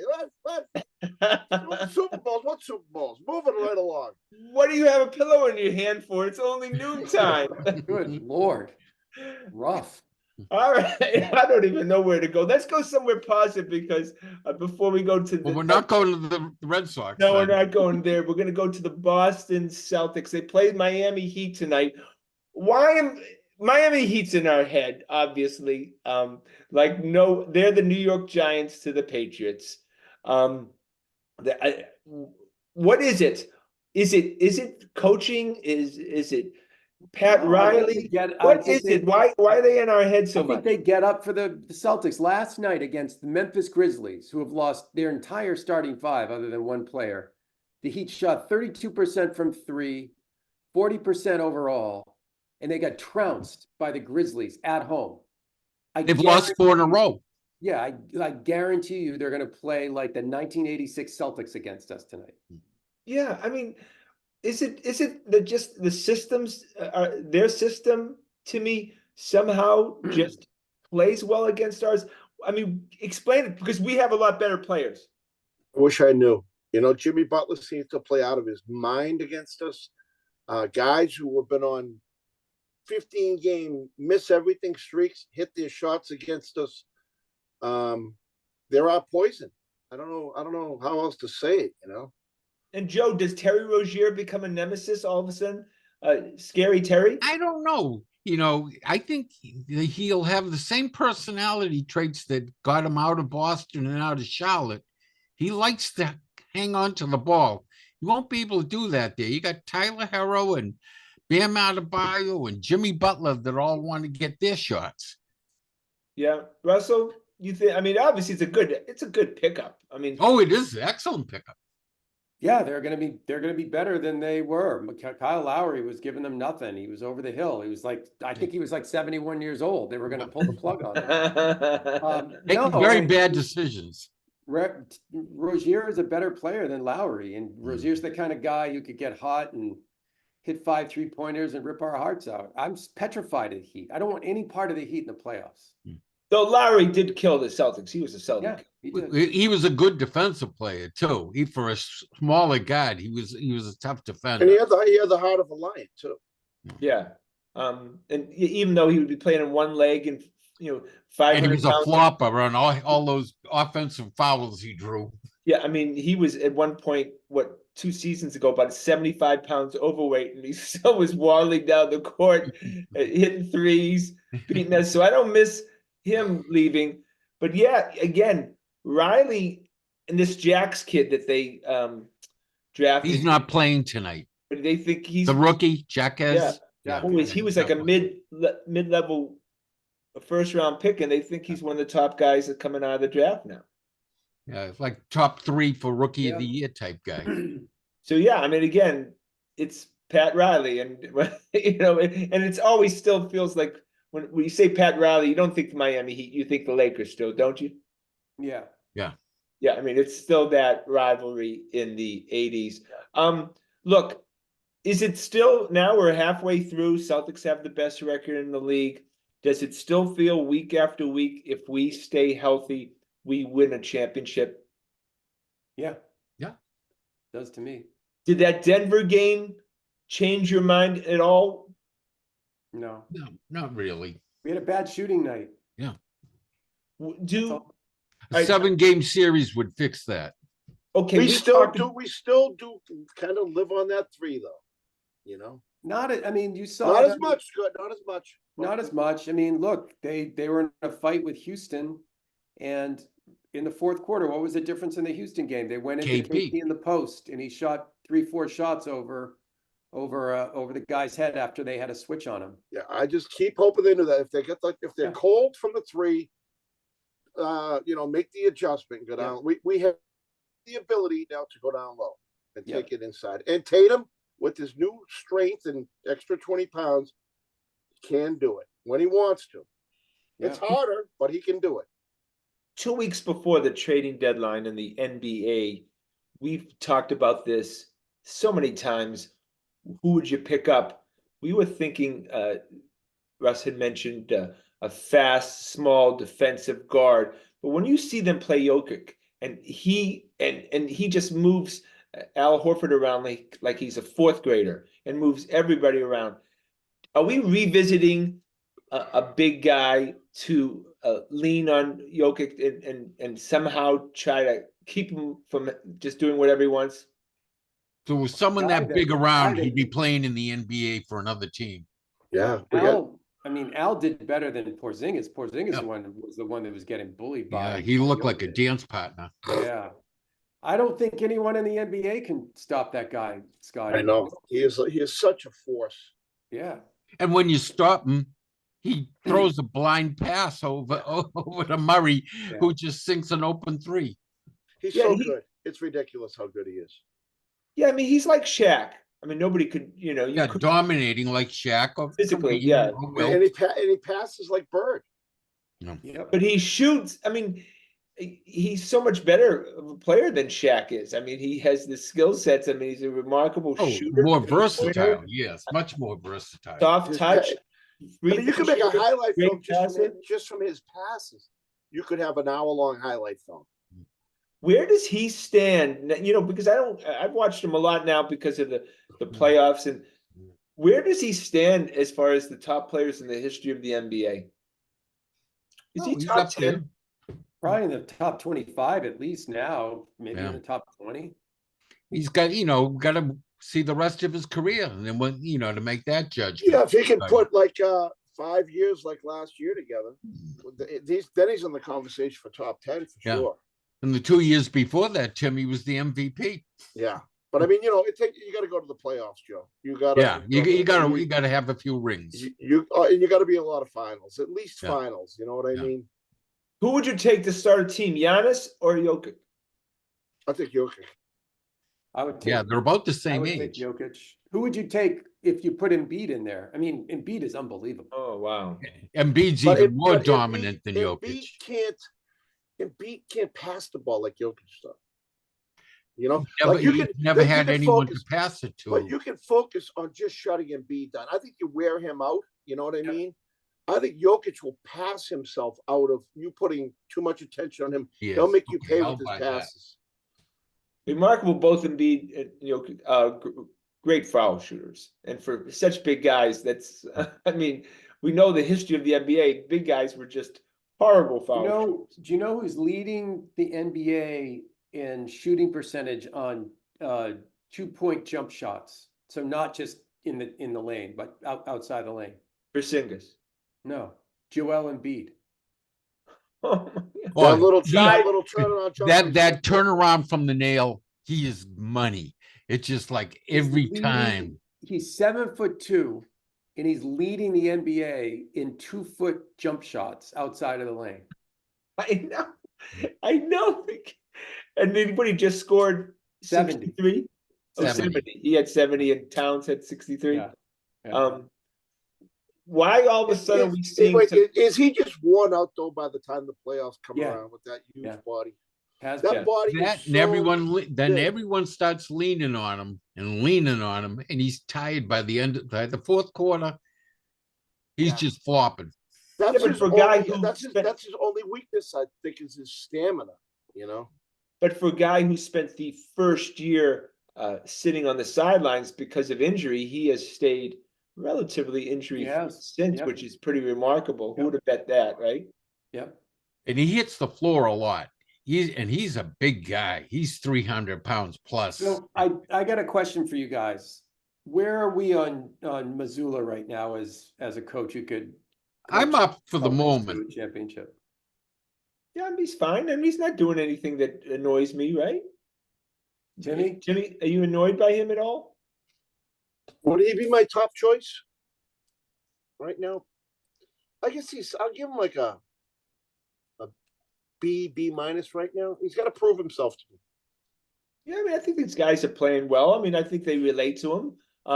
What Super Bowls? What Super Bowls? Moving right along. What do you have a pillow in your hand for? It's only noontime. Good Lord. Rough. All right. I don't even know where to go. Let's go somewhere positive because before we go to the... Well, we're not going to the Red Sox. No, we're not going there. We're going to go to the Boston Celtics. They played Miami Heat tonight. Miami Heat's in our head, obviously. They're the New York Giants to the Patriots. What is it? Is it coaching? Is it Pat Riley? What is it? Why are they in our head so much? I think they get up for the Celtics last night against the Memphis Grizzlies, who have lost their entire starting five other than one player. The Heat shot 32% from three, 40% overall, and they got trounced by the Grizzlies at home. They've lost 4 in a row. Yeah, I guarantee you they're going to play like the 1986 Celtics against us tonight. Yeah, I mean, is it just the systems? Their system to me somehow just plays well against ours. I mean, explain it because we have a lot better players. I wish I knew. Jimmy Butler seems to play out of his mind against us. Guys who have been on 15-game miss everything streaks, hit their shots against us. They're our poison. I don't know how else to say it, And Joe, does Terry Rozier become a nemesis all of a sudden? Scary Terry? I don't know. I think he'll have the same personality traits that got him out of Boston and out of Charlotte. He likes to hang on to the ball. You won't be able to do that there. You got Tyler Herro and Bam Adebayo and Jimmy Butler that all want to get their shots. Yeah. Russell, you think? I mean, obviously it's a good pickup. I mean, it is an excellent pickup. Yeah, they're gonna be better than they were. Kyle Lowry was giving them nothing. He was over the hill. I think he was like 71 years old. They were gonna pull the plug on him. Making very bad decisions. Rozier is a better player than Lowry, and Rozier's the kind of guy who could get hot and hit 5 3-pointers and rip our hearts out. I'm petrified of the Heat. I don't want any part of the Heat in the playoffs. Though Lowry did kill the Celtics. He was a Celtic. Yeah, he was a good defensive player too. For a smaller guy, he was a tough defender. And he had the heart of a lion too. Yeah. And even though he would be playing in one leg and 500 and he was pounds, a flopper on all those offensive fouls he drew. Yeah, I mean, he was at one point 2 seasons ago about 75 pounds overweight, and he still was waddling down the court, hitting threes, beating us. So I don't miss him leaving. But yeah, again, Riley and this Jax kid that they drafted. He's not playing tonight. But they think he's the rookie, Jacques. Yeah. He was like a mid-level first-round pick, and they think he's one of the top guys that coming out of the draft now. Yeah, it's like top 3 for rookie of the year type guy. So yeah, I mean, again, it's Pat Riley, and and it's always still feels like when you say Pat Riley, you don't think the Miami Heat, you think the Lakers still, don't you? Yeah. Yeah, I mean, it's still that rivalry in the 80s. Look, is it still, now we're halfway through, Celtics have the best record in the league. Does it still feel week after week, if we stay healthy, we win a championship? Yeah. Does to me. Did that Denver game change your mind at all? No, not really. We had a bad shooting night. Yeah. A 7-game series would fix that. Okay. We still do kind of live on that 3 though, you saw not as much. Good, not as much. Not as much. I mean, look, they were in a fight with Houston, and in the fourth quarter, what was the difference in the Houston game? They went into KP in the post, and he shot 3-4 shots over the guy's head after they had a switch on him. Yeah, I just keep hoping they do that. If they get if they're cold from the 3, make the adjustment. Go down. We have the ability now to go down low and take it inside. And Tatum, with his new strength and extra 20 pounds, can do it when he wants to. It's harder, but he can do it. 2 weeks before the trading deadline in the NBA, we've talked about this so many times. Who would you pick up? We were thinking, Russ had mentioned a fast, small defensive guard. But when you see them play Jokic, and he just moves Al Horford around like he's a fourth grader and moves everybody around. Are we revisiting a big guy to lean on Jokic and somehow try to keep him from just doing whatever he wants? So with someone that big around, he'd be playing in the NBA for another team. Yeah. Al did better than Porzingis. Porzingis was the one that was getting bullied by. Yeah, he looked like a dance partner. Yeah. I don't think anyone in the NBA can stop that guy, Scotty. I know. He is such a force. Yeah. And when you stop him, he throws a blind pass over to Murray, who just sinks an open three. He's so good. It's ridiculous how good he is. Yeah, I mean, he's like Shaq. I mean, nobody could, dominating like Shaq. Or physically, And he passes like Bird. Yeah. But he shoots. I mean, he's so much better of a player than Shaq is. I mean, he has the skill sets. I mean, he's a remarkable shooter. More versatile. Yes, much more versatile. Soft touch. I mean, you could make a highlight film just from his passes. You could have an hour-long highlight film. Where does he stand? Because I've watched him a lot now because of the playoffs. And where does he stand as far as the top players in the history of the NBA? Is he top 10? Probably in the top 25 at least now, maybe in the top 20. He's got, got to see the rest of his career and then to make that judgment. Yeah, if he can put 5 years like last year together, then he's in the conversation for top 10 for sure. And the 2 years before that, Tim, he was the MVP. Yeah. But I mean, you got to go to the playoffs, Joe. You got to. You got to have a few rings. And you got to be a lot of finals, at least finals. You know what I mean? Who would you take to start a team, Giannis or Jokic? I think Jokic. I would take. Yeah, they're about the same age. Take Jokic. Who would you take if you put Embiid in there? I mean, Embiid is unbelievable. Oh wow. Embiid's even more dominant than Jokic. Embiid can't pass the ball like Jokic does. You never had anyone to pass it to. But you can focus on just shutting Embiid down. I think you wear him out. You know what I mean? I think Jokic will pass himself out of you putting too much attention on him. Yes. He'll make you pay with his passes. Remarkable, both Embiid and Jokic, great foul shooters, and for such big guys, that's. I mean, we know the history of the NBA. Big guys were just horrible foul shooters. Do you know who's leading the NBA in shooting percentage on 2-point jump shots? So not just in the lane, but outside the lane. Porzingis. No, Joel Embiid. That little turnaround. That turnaround from the nail, he is money. It's just like every time. He's 7'2", and he's leading the NBA in 2-foot jump shots outside of the lane. I know. And then when he just scored 63? 70. He had 70 and Towns had 63. Yeah. Why all of a sudden we see? Is he just worn out though by the time the playoffs come around with that huge body? Everyone starts leaning on him, and he's tired by the fourth quarter. He's just flopping. That's his only weakness, I think, is his stamina. But for a guy who spent the first year sitting on the sidelines because of injury, he has stayed relatively injury-free since, which is pretty remarkable. Who would have bet that, right? Yep. And he hits the floor a lot. He's a big guy. He's 300 pounds plus. So I got a question for you guys. Where are we on Mazzulla right now as a coach who could? I'm up for the moment. Championship. Yeah, he's fine. I mean, he's not doing anything that annoys me, right? Jimmy, are you annoyed by him at all? Would he be my top choice right now? I guess I'll give him like a B minus right now. He's got to prove himself to me. Yeah, I mean, I think these guys are playing well. I mean, I think they relate to him.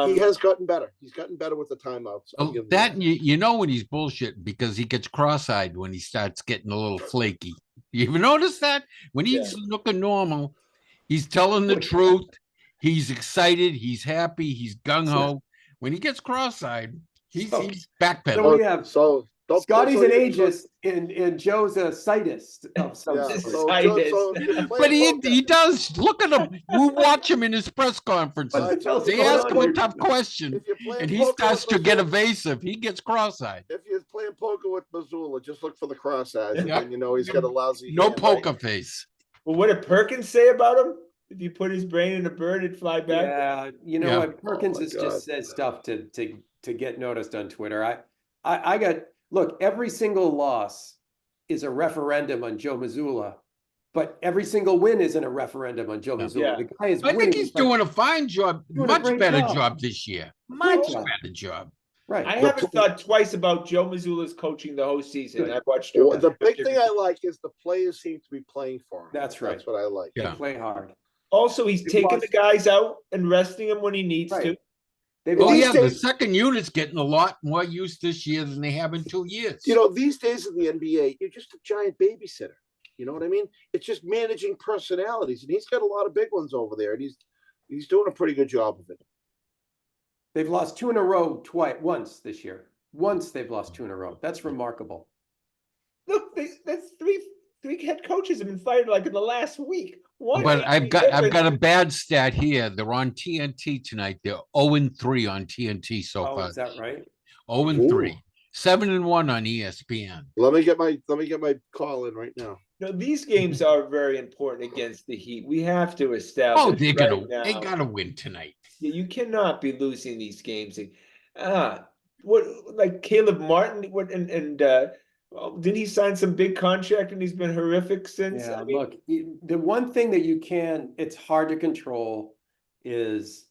He has gotten better. He's gotten better with the timeouts. I'll give him That you know when he's bullshit because he gets cross-eyed when he starts getting a little flaky. You ever notice that? When he's looking normal, he's telling the truth. He's excited. He's happy. He's gung-ho. When he gets cross-eyed, he's backpedaling. So we have Scotty's an ageist ageist and Joe's a sightist of some Yeah, sort. But he does. Look at him. We watch him in his press conferences. They ask him a tough question, and he starts to get evasive. He gets cross-eyed. If you're playing poker with Missoula, just look for the cross eyes, and then you know he's got a lousy No hand, poker right? face. Well, what did Perkins say about him? If you put his brain in a bird, it'd fly back. Yeah, you know what? Perkins has just said stuff to get noticed on Twitter. I got look, every single loss is a referendum on Joe Missoula, but every single win isn't a referendum on Joe Missoula. Yeah. The guy is I think he's doing a fine job, much better job this year. Much better job. Right. I haven't thought twice about Joe Missoula's coaching the whole season. I've watched Well, the big thing I like is the players seem to be playing for him. That's right. That's what I like. They play hard. Also, he's taking the guys out and resting them when he needs to. The second unit's getting a lot more use this year than they have in 2 years. You know, these days in the NBA, you're just a giant babysitter. You know what I mean? It's just managing personalities, and he's got a lot of big ones over there, and he's doing a pretty good job of it. They've lost 2 in a row once this year. Once they've lost 2 in a row. That's remarkable. Look, that's three head coaches have been fired like in the last week. But I've got a bad stat here. They're on TNT tonight. They're 0-3 on TNT so far. Is that right? 0-3. 7-1 on ESPN. Let me get my call in right now. No, these games are very important against the Heat. We have to establish. They gotta win tonight. You cannot be losing these games. What like Caleb Martin? Didn't he sign some big contract and he's been horrific since? Yeah, look, the one thing that it's hard to control is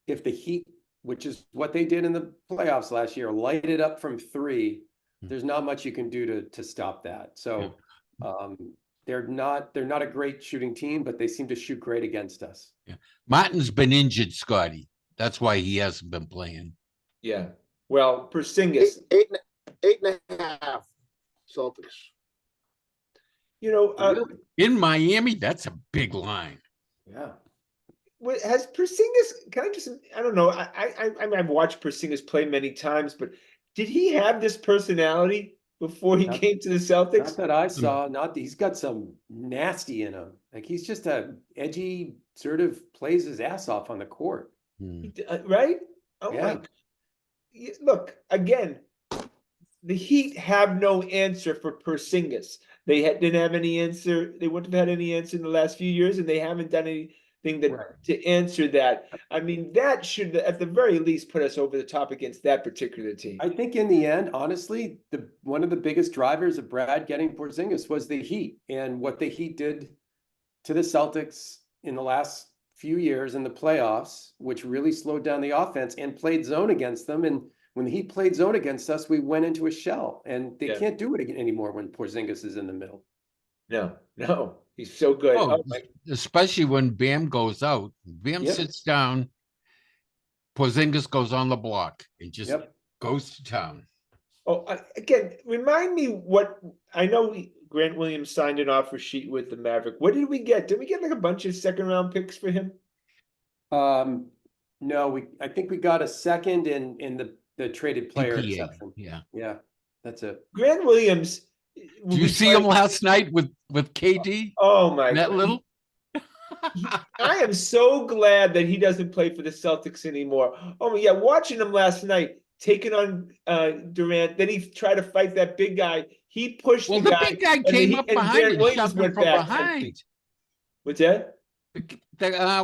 if the Heat, which is what they did in the playoffs last year, light it up from 3, there's not much you can do to stop that. So they're not a great shooting team, but they seem to shoot great against us. Yeah. Martin's been injured, Scotty. That's why he hasn't been playing. Yeah. Well, Porzingis. 8.5. Celtics. You know, in Miami, that's a big line. Yeah. Has Porzingis? I don't know. I've watched Porzingis play many times, but did he have this personality before he came to the Celtics? Not that I saw. He's got some nasty in him. Like he's just a edgy, sort of plays his ass off on the court. Right? Oh yeah. my God. Look again. The Heat have no answer for Porzingis. They didn't have any answer. They wouldn't have had any answer in the last few years, and they haven't done anything to answer that. I mean, that should, at the very least, put us over the top against that particular team. I think in the end, honestly, one of the biggest drivers of Brad getting Porzingis was the Heat and what the Heat did to the Celtics in the last few years in the playoffs, which really slowed down the offense and played zone against them. And when the Heat played zone against us, we went into a shell, and they can't do it anymore when Porzingis is in the middle. No, he's so good. Especially when Bam goes out. Bam sits down, Porzingis goes on the block and just goes to town. Again, remind me what I know. Grant Williams signed an offer sheet with the Maverick. What did we get? Did we get like a bunch of second-round picks for him? No, I think we got a second in the traded player exception. Yeah, that's it. Grant Williams. Do you see him last night with KD? Oh my God. That little? I am so glad that he doesn't play for the Celtics anymore. Oh yeah, watching him last night, taking on Durant. Then he tried to fight that big guy. He pushed the guy. Big guy came up behind and shoved him from behind. What's that?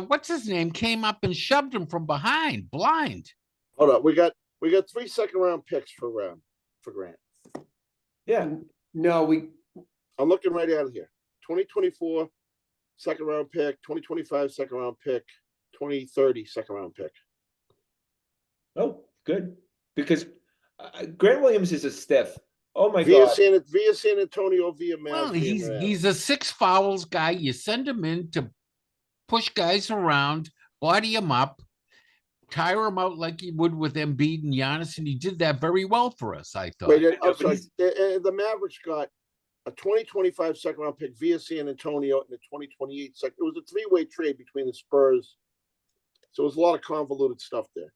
What's his name? Came up and shoved him from behind, blind. Hold on, we got 3 second-round picks for Grant. Yeah. No, I'm looking right out of here. 2024 second-round pick, 2025 second-round pick, 2030 second-round pick. Oh, good. Because Grant Williams is a stiff. Oh my via God. Via San Antonio, via Mass. Well, he's a 6 fouls guy. You send him in to push guys around, body them up, tire them out like he would with Embiid and Giannis, and he did that very well for us, I thought. Wait, I'm sorry. The Mavericks got a 2025 second round pick via San Antonio and a 2028 second. It was a three-way trade between the Spurs. So it was a lot of convoluted stuff there.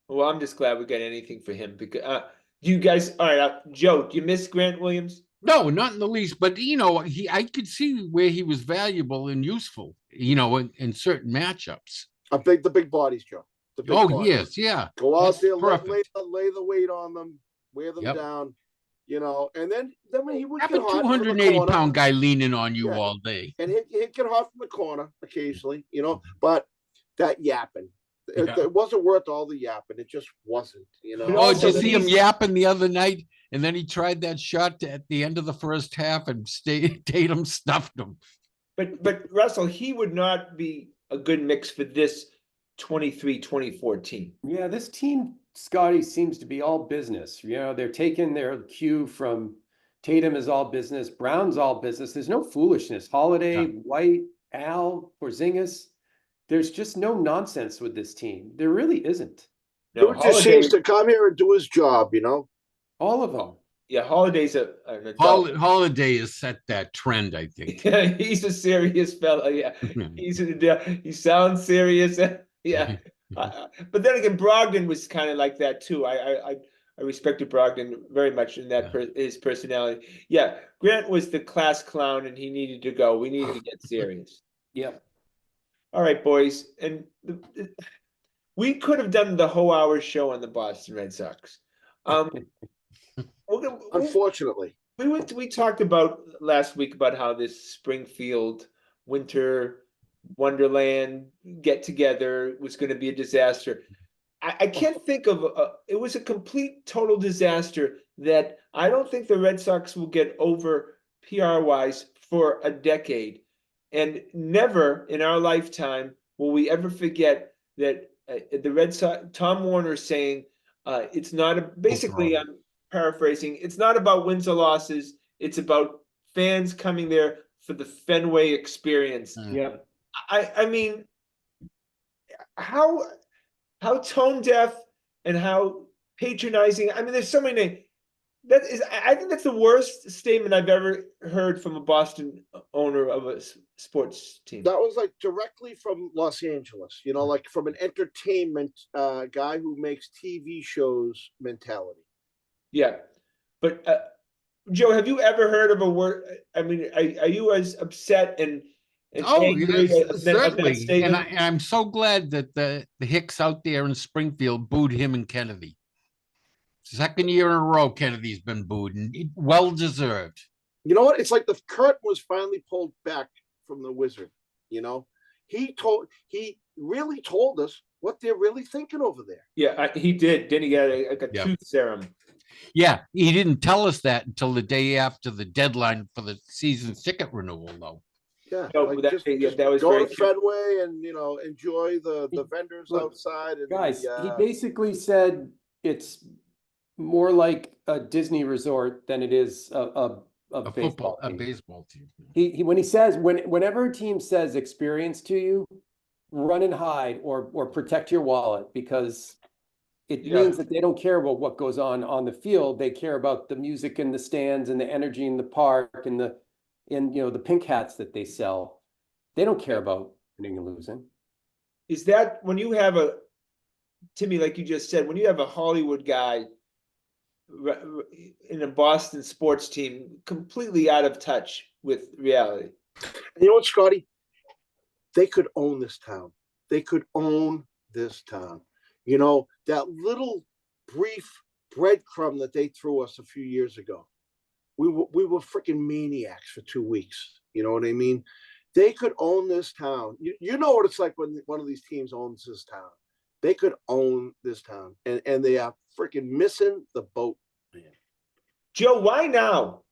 Well, I'm just glad we got anything for him because you guys, all right, Joe, do you miss Grant Williams? No, not in the least. But I could see where he was valuable and useful. In certain matchups. The big bodies, Joe. The big bodies. Yes, yeah. Go out That's there, perfect. lay the weight on them, wear them down. And then when he would Have get a hot, 280-pound guy leaning on you all day, and he'd get hot from the corner occasionally. But that yapping. It wasn't worth all the yapping. It just wasn't, Oh, did you see him yapping the other night? And then he tried that shot at the end of the first half, and Tatum stuffed him. But Russell, he would not be a good mix for this 23-24 team. Yeah, this team, Scotty, seems to be all business. They're taking their cue from Tatum is all business, Brown's all business. There's no foolishness. Holiday, White, Al, Porzingis. There's just no nonsense with this team. There really isn't. No, Dude just seems to come here and do his job, All of them. Yeah, Holiday's an adult. Holiday has set that trend, I think. Yeah, he's a serious fella. Yeah, he sounds serious. Yeah, but then again, Brogdon was kind of like that too. I respected Brogdon very much in that his personality. Yeah, Grant was the class clown, and he needed to go. We needed to get serious. Yep. All right, boys, and we could have done the whole hour show on the Boston Red Sox. Unfortunately, we talked about last week about how this Springfield winter wonderland get together was going to be a disaster. I can't think of it was a complete total disaster that I don't think the Red Sox will get over PR wise for a decade, and never in our lifetime will we ever forget that the Red Sox, Tom Warner saying it's not basically I'm paraphrasing, it's not about wins or losses, it's about fans coming there for the Fenway experience. Yeah. I mean, how tone deaf and how patronizing. I mean, there's so many. I think that's the worst statement I've ever heard from a Boston owner of a sports team. That was like directly from Los Angeles, like from an entertainment guy who makes TV shows mentality. Yeah, but Joe, have you ever heard of a word? I mean, are you as upset and angry certainly? And I'm so glad that the Hicks out there in Springfield booed him and Kennedy. Second year in a row, Kennedy's been booed, and well deserved. You know what? It's like the curtain was finally pulled back from the Wizard. He really told us what they're really thinking over there. Yeah, he did. Didn't he get a tooth serum? Yeah, he didn't tell us that until the day after the deadline for the season ticket renewal, though. Yeah, that was go very to Fenway and enjoy the vendors outside. And guys, he basically said it's more like a Disney resort than it is a baseball team. He when he says whenever a team says experience to you, run and hide or protect your wallet, because it means that they don't care about what goes on the field. They care about the music in the stands and the energy in the park and the pink hats that they sell. They don't care about winning and losing. Is that when you have Timmy, like you just said, when you have a Hollywood guy in a Boston sports team completely out of touch with reality? You know what, Scotty? They could own this town. They could own this town. That little brief breadcrumb that they threw us a few years ago. We were freaking maniacs for 2 weeks. You know what I mean? They could own this town. You know what it's like when one of these teams owns this town. They could own this town, and they are freaking missing the boat, man. Joe, why now?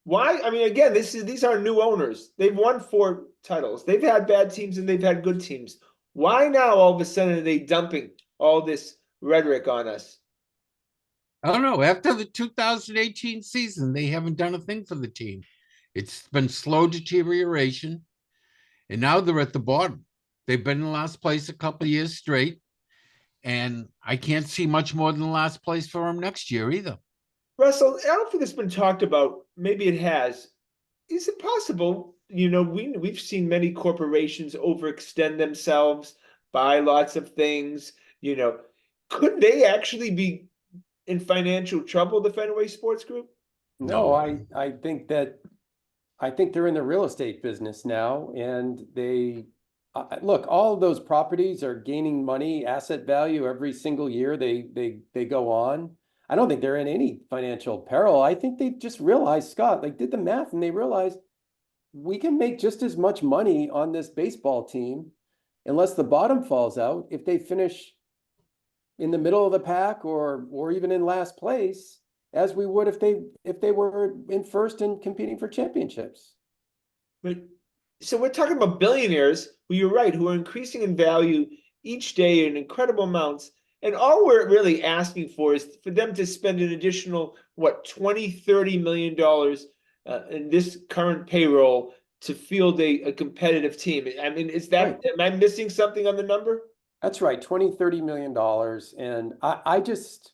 Why? I mean, again, these are new owners. They've won 4 titles. They've had bad teams and they've had good teams. Why now all of a sudden are they dumping all this rhetoric on us? I don't know. After the 2018 season, they haven't done a thing for the team. It's been slow deterioration. and now they're at the bottom. They've been in last place a couple of years straight, and I can't see much more than last place for them next year either. Russell, I don't think it's been talked about. Maybe it has. Is it possible? We've seen many corporations overextend themselves, buy lots of things. Could they actually be in financial trouble, the Fenway Sports Group? No, I think they're in the real estate business now, and they look, all of those properties are gaining money, asset value every single year they go on. I don't think they're in any financial peril. I think they just realized, Scott, like did the math and they realized we can make just as much money on this baseball team unless the bottom falls out if they finish in the middle of the pack or even in last place as we would if they were in first and competing for championships. But so we're talking about billionaires who, you're right, who are increasing in value each day in incredible amounts. And all we're really asking for is for them to spend an additional, what, $20-30 million in this current payroll to field a competitive team. I mean, is that, Right. Am I missing something on the number? That's right, $20-30 million. And I just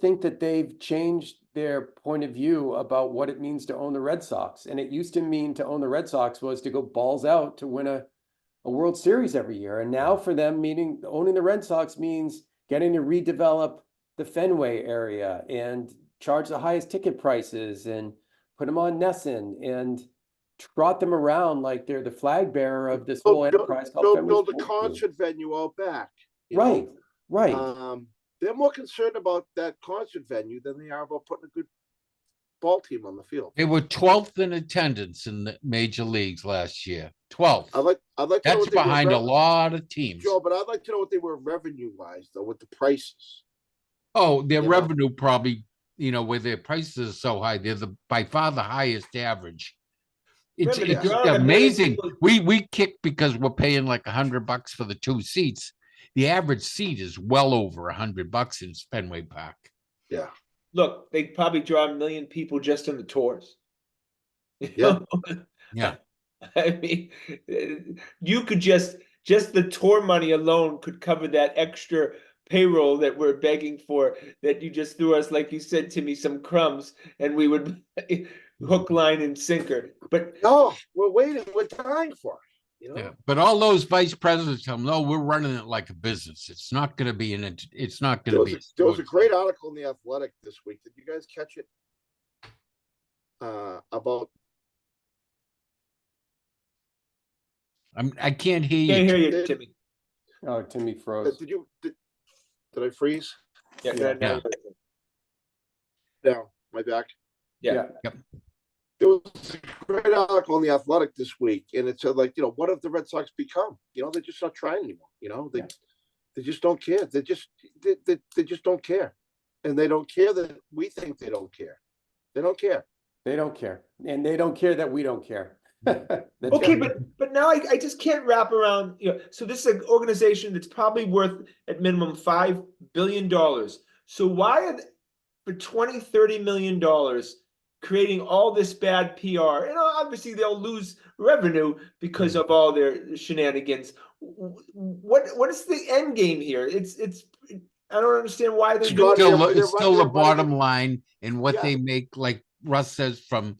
think that they've changed their point of view about what it means to own the Red Sox. And it used to mean to own the Red Sox was to go balls out to win a World Series every year. And now for them, owning the Red Sox means getting to redevelop the Fenway area and charge the highest ticket prices and put them on Nesson and trot them around like they're the flag bearer of this whole enterprise called Fenway build a Sports Group. concert venue out back. Right, right. They're more concerned about that concert venue than they are about putting a good ball team on the field. They were 12th in attendance in the major leagues last year. 12th. I'd like to know That's what they were behind a lot of teams. Joe, but I'd like to know what they were revenue-wise, though, with the prices. Oh, their You know? revenue probably, where their prices are so high, they're by far the highest average. It's Remember, they're drawing a amazing. million We kick because we're paying like $100 for the 2 seats. The average seat is well over $100 in Fenway Park. Yeah. Look, they probably draw 1 million people just in the tours. Yeah. Yeah. I mean, you could just the tour money alone could cover that extra payroll that we're begging for, that you just threw us, like you said, Timmy, some crumbs, and we would hook, line, and sinker. But no, we're waiting. We're dying for it. Yeah, but all those vice presidents tell them, no, we're running it like a business. It's not going to be it's not going to be. There was a great article in The Athletic this week. Did you guys catch it? About. I can't hear you. Can't hear you, Timmy. Oh, Timmy froze. Did I freeze? Yeah. Down my back. Yeah. Yep. There was a great article in The Athletic this week, and it said, like, what have the Red Sox become? They're just not trying anymore. They just don't care. They just don't care, and they don't care that we think they don't care. They don't care. They don't care, and they don't care that we don't care. Okay, but now I just can't wrap around. So this is an organization that's probably worth at minimum $5 billion. So why are for $20-30 million creating all this bad PR? And obviously they'll lose revenue because of all their shenanigans. What is the end game here? It's I don't understand why they're doing it. It's still the bottom line and what they make, like Russ says, from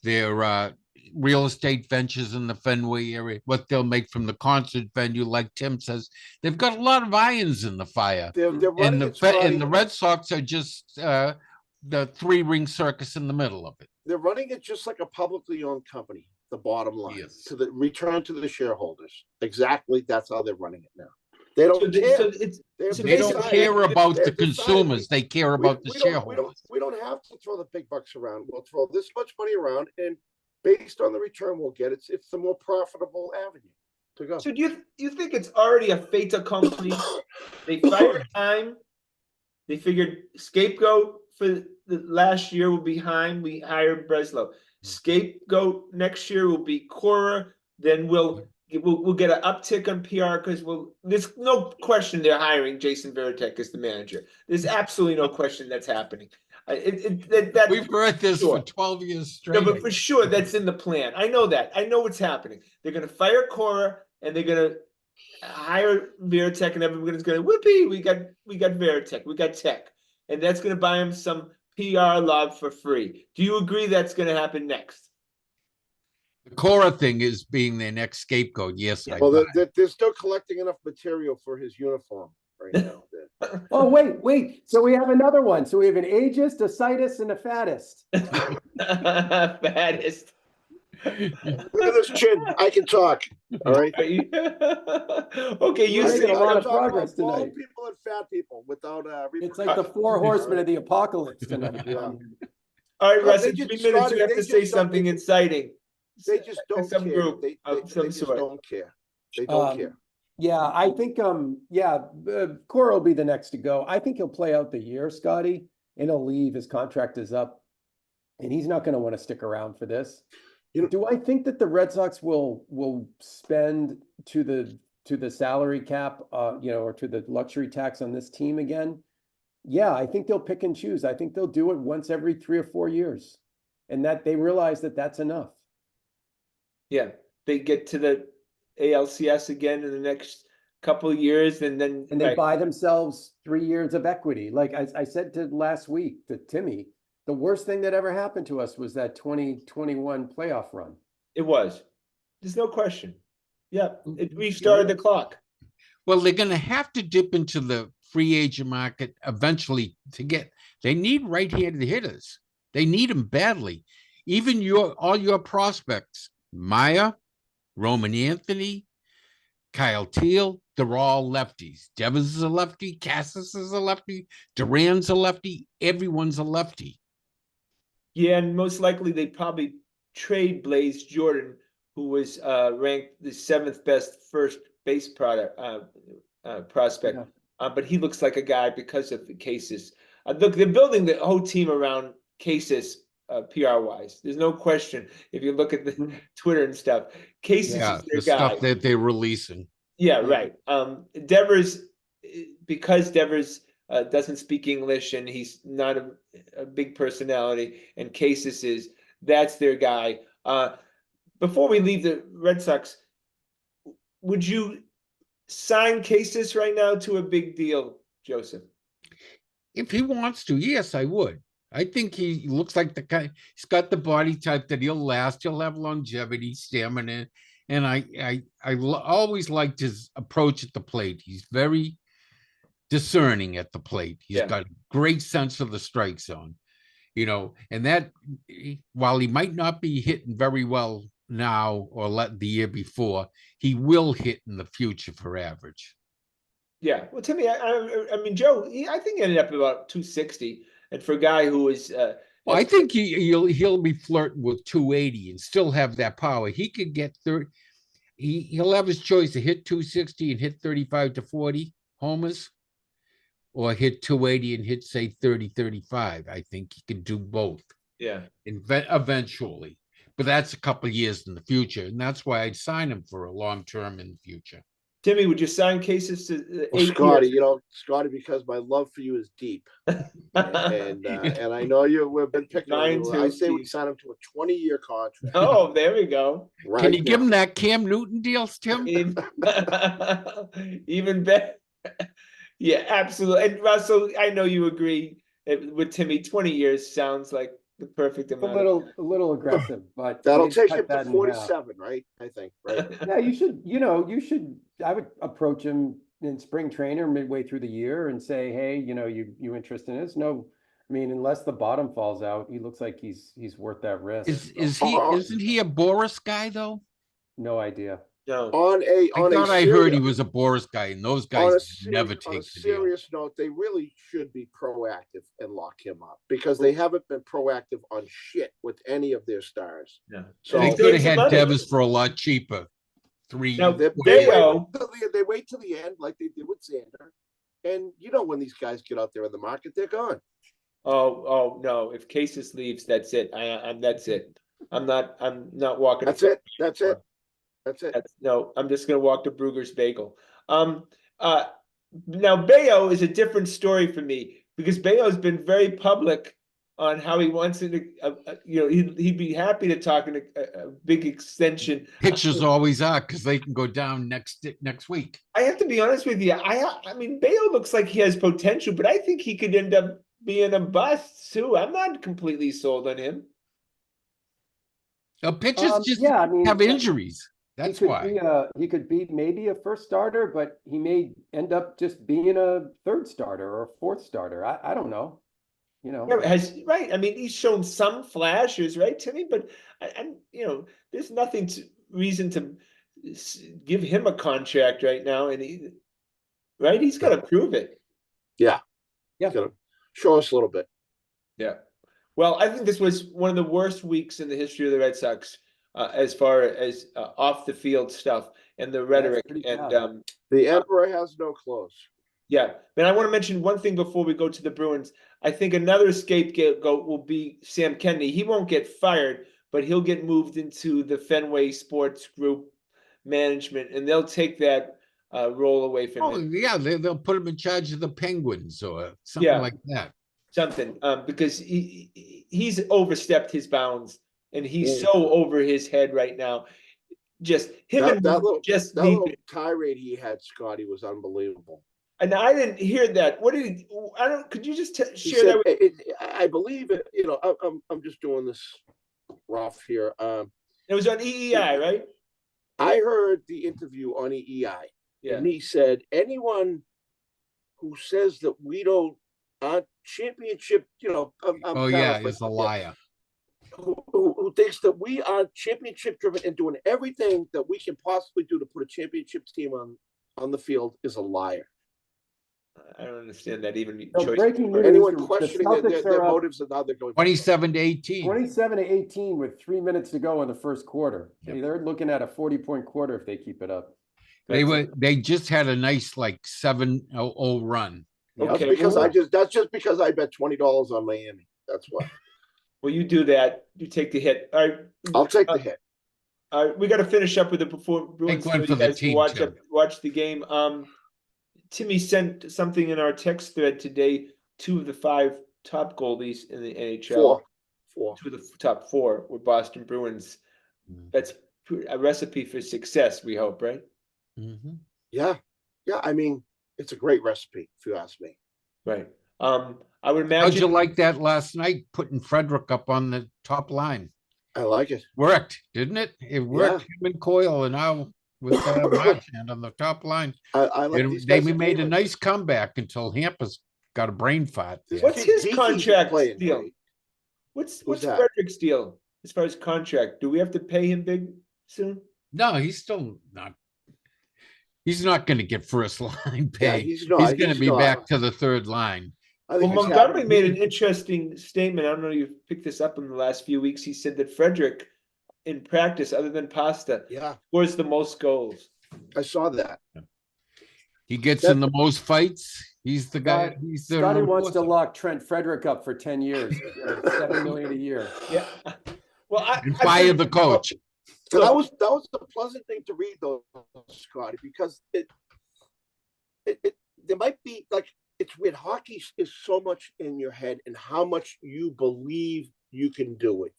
their real estate ventures in the Fenway area, what they'll make from the concert venue, like Tim says. They've got a lot of irons in the fire. They're and the Red Sox are just the 3-ring circus in the middle of it. They're running it just like a publicly owned company, the bottom line. Yes. To the return to the shareholders. Exactly, that's how they're running it now. They don't care. They don't care about the consumers. They care about the shareholders. We don't have to throw the big bucks around. We'll throw this much money around, and based on the return we'll get, it's the more profitable avenue to go. So do you think it's already a fait accompli? They fired time. They figured scapegoat for the last year will be Heim. We hired Breslow. Scapegoat next year will be Cora. Then we'll get an uptick on PR because there's no question they're hiring Jason Veritek as the manager. There's absolutely no question that's happening. We've heard this sure. for 12 years No, straight. but for sure, that's in the plan. I know that. I know what's happening. They're going to fire Cora, and they're going to hire Veritek, and everybody's going to whoopee. We got Veritek. We got tech, and that's going to buy them some PR love for free. Do you agree that's going to happen next? The Cora thing is being their next scapegoat. Yes, I Well, buy it. they're still collecting enough material for his uniform right now. Oh, wait. So we have another one. So we have an ageist, a sightist, and a fattest. Fattest. Look at this chin. I can talk. All right. Okay, you We're making a lot of talk about progress bald tonight. people and fat people without It's like the 4 horsemen of the apocalypse tonight. Yeah. all right, Russ. They In just 3 minutes, you started- have they to just say started- something inciting. They just don't Some care. group They of some just sort. don't care. They don't care. Yeah, I think Cora will be the next to go. I think he'll play out the year, Scotty, and he'll leave. His contract is up, and he's not going to want to stick around for this. You know- Do I think that the Red Sox will spend to the salary cap, or to the luxury tax on this team again? Yeah, I think they'll pick and choose. I think they'll do it once every 3 or 4 years, and that they realize that that's enough. Yeah, they get to the ALCS again in the next couple of years, and then They buy themselves 3 years of equity. Like I said last week to Timmy, the worst thing that ever happened to us was that 2021 playoff run. It was. There's no question. Yeah, it restarted the clock. Well, they're going to have to dip into the free agent market eventually they need right-handed hitters. They need them badly. Even all your prospects, Maya, Roman Anthony, Kyle Teal, they're all lefties. Devers is a lefty. Cassis is a lefty. Duran's a lefty. Everyone's a lefty. Yeah, and most likely they probably trade Blaze Jordan, who was ranked the 7th best first base prospect. Yeah. But he looks like a guy because of the cases. Look, they're building the whole team around cases. PR wise, there's no question. If you look at the Twitter and stuff, Cases Yeah, is their the guy. stuff that they're releasing. Yeah, right. Devers, because Devers doesn't speak English and he's not a big personality, and Cases that's their guy. Before we leave the Red Sox, would you sign Cases right now to a big deal, Joseph? If he wants to, yes, I would. I think he looks like the guy. He's got the body type that he'll last. He'll have longevity, stamina, and I always liked his approach at the plate. He's very discerning at the plate. He's got a great sense of the strike zone, and that while he might not be hitting very well now or the year before, he will hit in the future for average. Yeah, well, Timmy, I mean, Joe, I think he ended up about 260. And for a guy who is, well, I think he'll be flirting with 280 and still have that power. He could get 30. He'll have his choice to hit 260 and hit 35 to 40 homers, or hit 280 and hit, say, 30, 35. I think he can do both. Yeah. Eventually, but that's a couple of years in the future, and that's why I'd sign him for a long term in the future. Timmy, would you sign Cases to 8 Scotty, years? Scotty, because my love for you is deep, and I know we've been picking on you. I say we sign him to a 20-year contract. Oh, there we go. Right Can you now. give him that Cam Newton deal, Tim? Even better. Yeah, absolutely. And Russell, I know you agree with Timmy. 20 years sounds like the perfect amount. A little aggressive, but That'll we'd take cut him to that in half. 47, right? I think, right? Yeah, you should. I would approach him in spring trainer midway through the year and say, hey, you interested in this? No, I mean, unless the bottom falls out, he looks like he's worth that risk. Isn't he a Boris guy though? No idea. No. I heard he was a Boris guy, and those guys never take the deal. On a serious note, they really should be proactive and lock him up, because they haven't been proactive on shit with any of their stars. Yeah. So They could have had Devers for a lot cheaper. Now, they wait till the end, like they did with Xander, and when these guys get out there in the market, they're gone. Oh no! If Cases leaves, that's it. That's it. I'm not walking. That's it. No, I'm just going to walk to Brugger's Bagel. Now Bayo is a different story for me, because Bayo's been very public on how he wants it. He'd be happy to talk in a big extension. Pitchers always are because they can go down next week. I have to be honest with you. I mean, Bale looks like he has potential, but I think he could end up being a bust too. I'm not completely sold on him. Pitchers just yeah, I mean, have injuries. That's why. He could be maybe a first starter, but he may end up just being a third starter or a fourth starter. I don't know. Yeah, right. I mean, he's shown some flashes, right, Timmy? But there's nothing reason to give him a contract right now, and he's got to prove it. Yeah. Yeah. Got to show us a little bit. Yeah. Well, I think this was one of the worst weeks in the history of the Red Sox, as far as off the field stuff and the rhetoric. And the emperor has no clothes. Yeah, but I want to mention one thing before we go to the Bruins. I think another scapegoat will be Sam Kennedy. He won't get fired, but he'll get moved into the Fenway Sports Group management, and they'll take that role away from him. Yeah, they'll put him in charge of the Penguins or something like that. Something, because he's overstepped his bounds, and he's so over his head right now. Just him that little tirade he had, Scotty, was unbelievable. And I didn't hear that. What did he? I don't. Could you just share that? I believe it. I'm just doing this rough here. It was on EEI, right? I heard the interview on EEI, and he said anyone who says that we don't championship, is a liar. Who thinks that we are championship driven and doing everything that we can possibly do to put a championship team on the field is a liar. I don't understand that even. Breaking news, anyone questioning their motives and how they're going. 27-18. 27-18 with 3 minutes to go in the first quarter. Yep. They're looking at a 40-point quarter if they keep it up. They just had a nice 7-0 run. Okay, that's just because I bet $20 on Miami. That's why. Well, you do that. You take the hit. All right. I'll take the hit. All right, we got to finish up with the Bruins. Take one for the team. Watch the game. Timmy sent something in our text thread today. 2 of the 5 top goalies in the NHL. 4. 2 of the top 4 were Boston Bruins. That's a recipe for success, we hope, right? Mm-hmm. Yeah. I mean, it's a great recipe, if you ask me. Right. I would imagine. How'd you like that last night, putting Frederick up on the top line? I like it. Worked, didn't it? It worked. Him and Coyle, and now with Marchand on the top line. I like they made a nice comeback until Hampa's got a brain fart. What's his contract deal? What's Frederick's deal as far as contract? Do we have to pay him big soon? No, he's still not. He's not going to get first line pay. Yeah, he's going to be back to the third line. Well, Montgomery made an interesting statement. I don't know if you've picked this up in the last few weeks. He said that Frederick, in practice, other than Pasta, scores the most goals. I saw that. He gets in the most fights. He's the guy. Scotty wants to lock Trent Frederick up for 10 years, $7 million a year. Yeah. Well, and fire the coach. So that was a pleasant thing to read, though, Scotty, because it there might be it's weird. Hockey is so much in your head and how much you believe you can do it.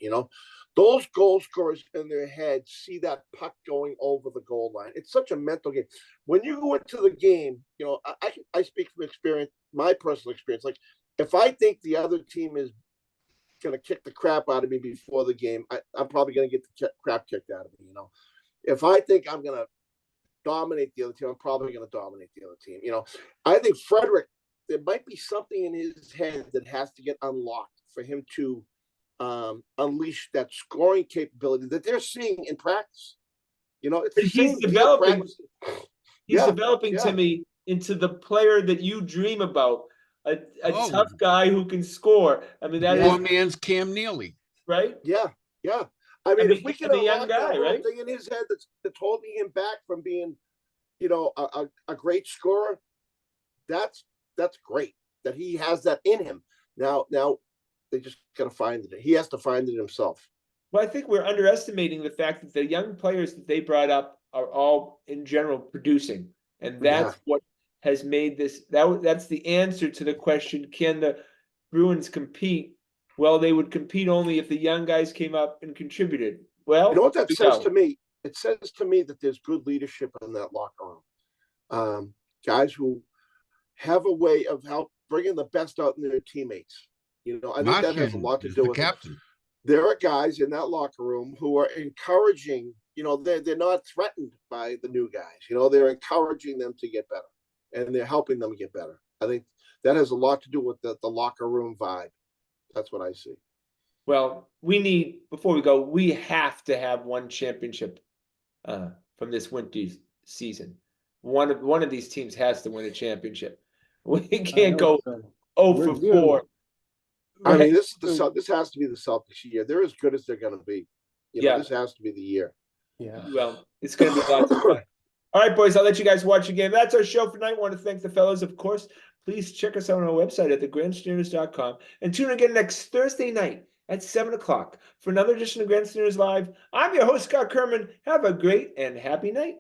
Those goal scorers in their head see that puck going over the goal line. It's such a mental game. When you go into the game, I speak from experience, my personal experience. Like if I think the other team is going to kick the crap out of me before the game, I'm probably going to get the crap kicked out of me. If I think I'm going to dominate the other team, I'm probably going to dominate the other team. I think Frederick, there might be something in his head that has to get unlocked for him to unleash that scoring capability that they're seeing in practice. He's developing. He's developing Timmy into the player that you dream about. A tough guy who can score. I mean, that is man's Cam Neely, right? Yeah. I mean, if we can a young guy, right? Thing in his head that's holding him back from being, a great scorer, that's great that he has that in him. Now they just got to find it. He has to find it himself. Well, I think we're underestimating the fact that the young players that they brought up are all, in general, producing, and that's what has made this. That's the answer to the question: can the Bruins compete Well, they would compete only if the young guys came up and contributed. Well, You know what that we says go. to me? It says to me that there's good leadership in that locker room. Guys who have a way of bringing the best out in their teammates. You know, I think that has a Martian lot to is do the with it. captain. There are guys in that locker room who are encouraging, you know, they're not threatened by the new guys. You know, they're encouraging them to get better, and they're helping them get better. I think that has a lot to do with the locker room vibe. That's what I see. Well, before we go, we have to have one championship from this winter season. One of these teams has to win a championship. We can't go 0 for 4. I mean, Right? this has to be the Celtics year. They're as good as they're going to be. You know, Yeah. this has to be the year. Yeah. Well, it's going to be lots of fun. All right, boys, I'll let you guys watch the game. That's our show for tonight. I want to thank the fellas, of course. Please check us out on our website at thegrandstanders.com and tune in again next Thursday night at 7 o'clock for another edition of Grandstanders Live. I'm your host, Scott Kerman. Have a great and happy night.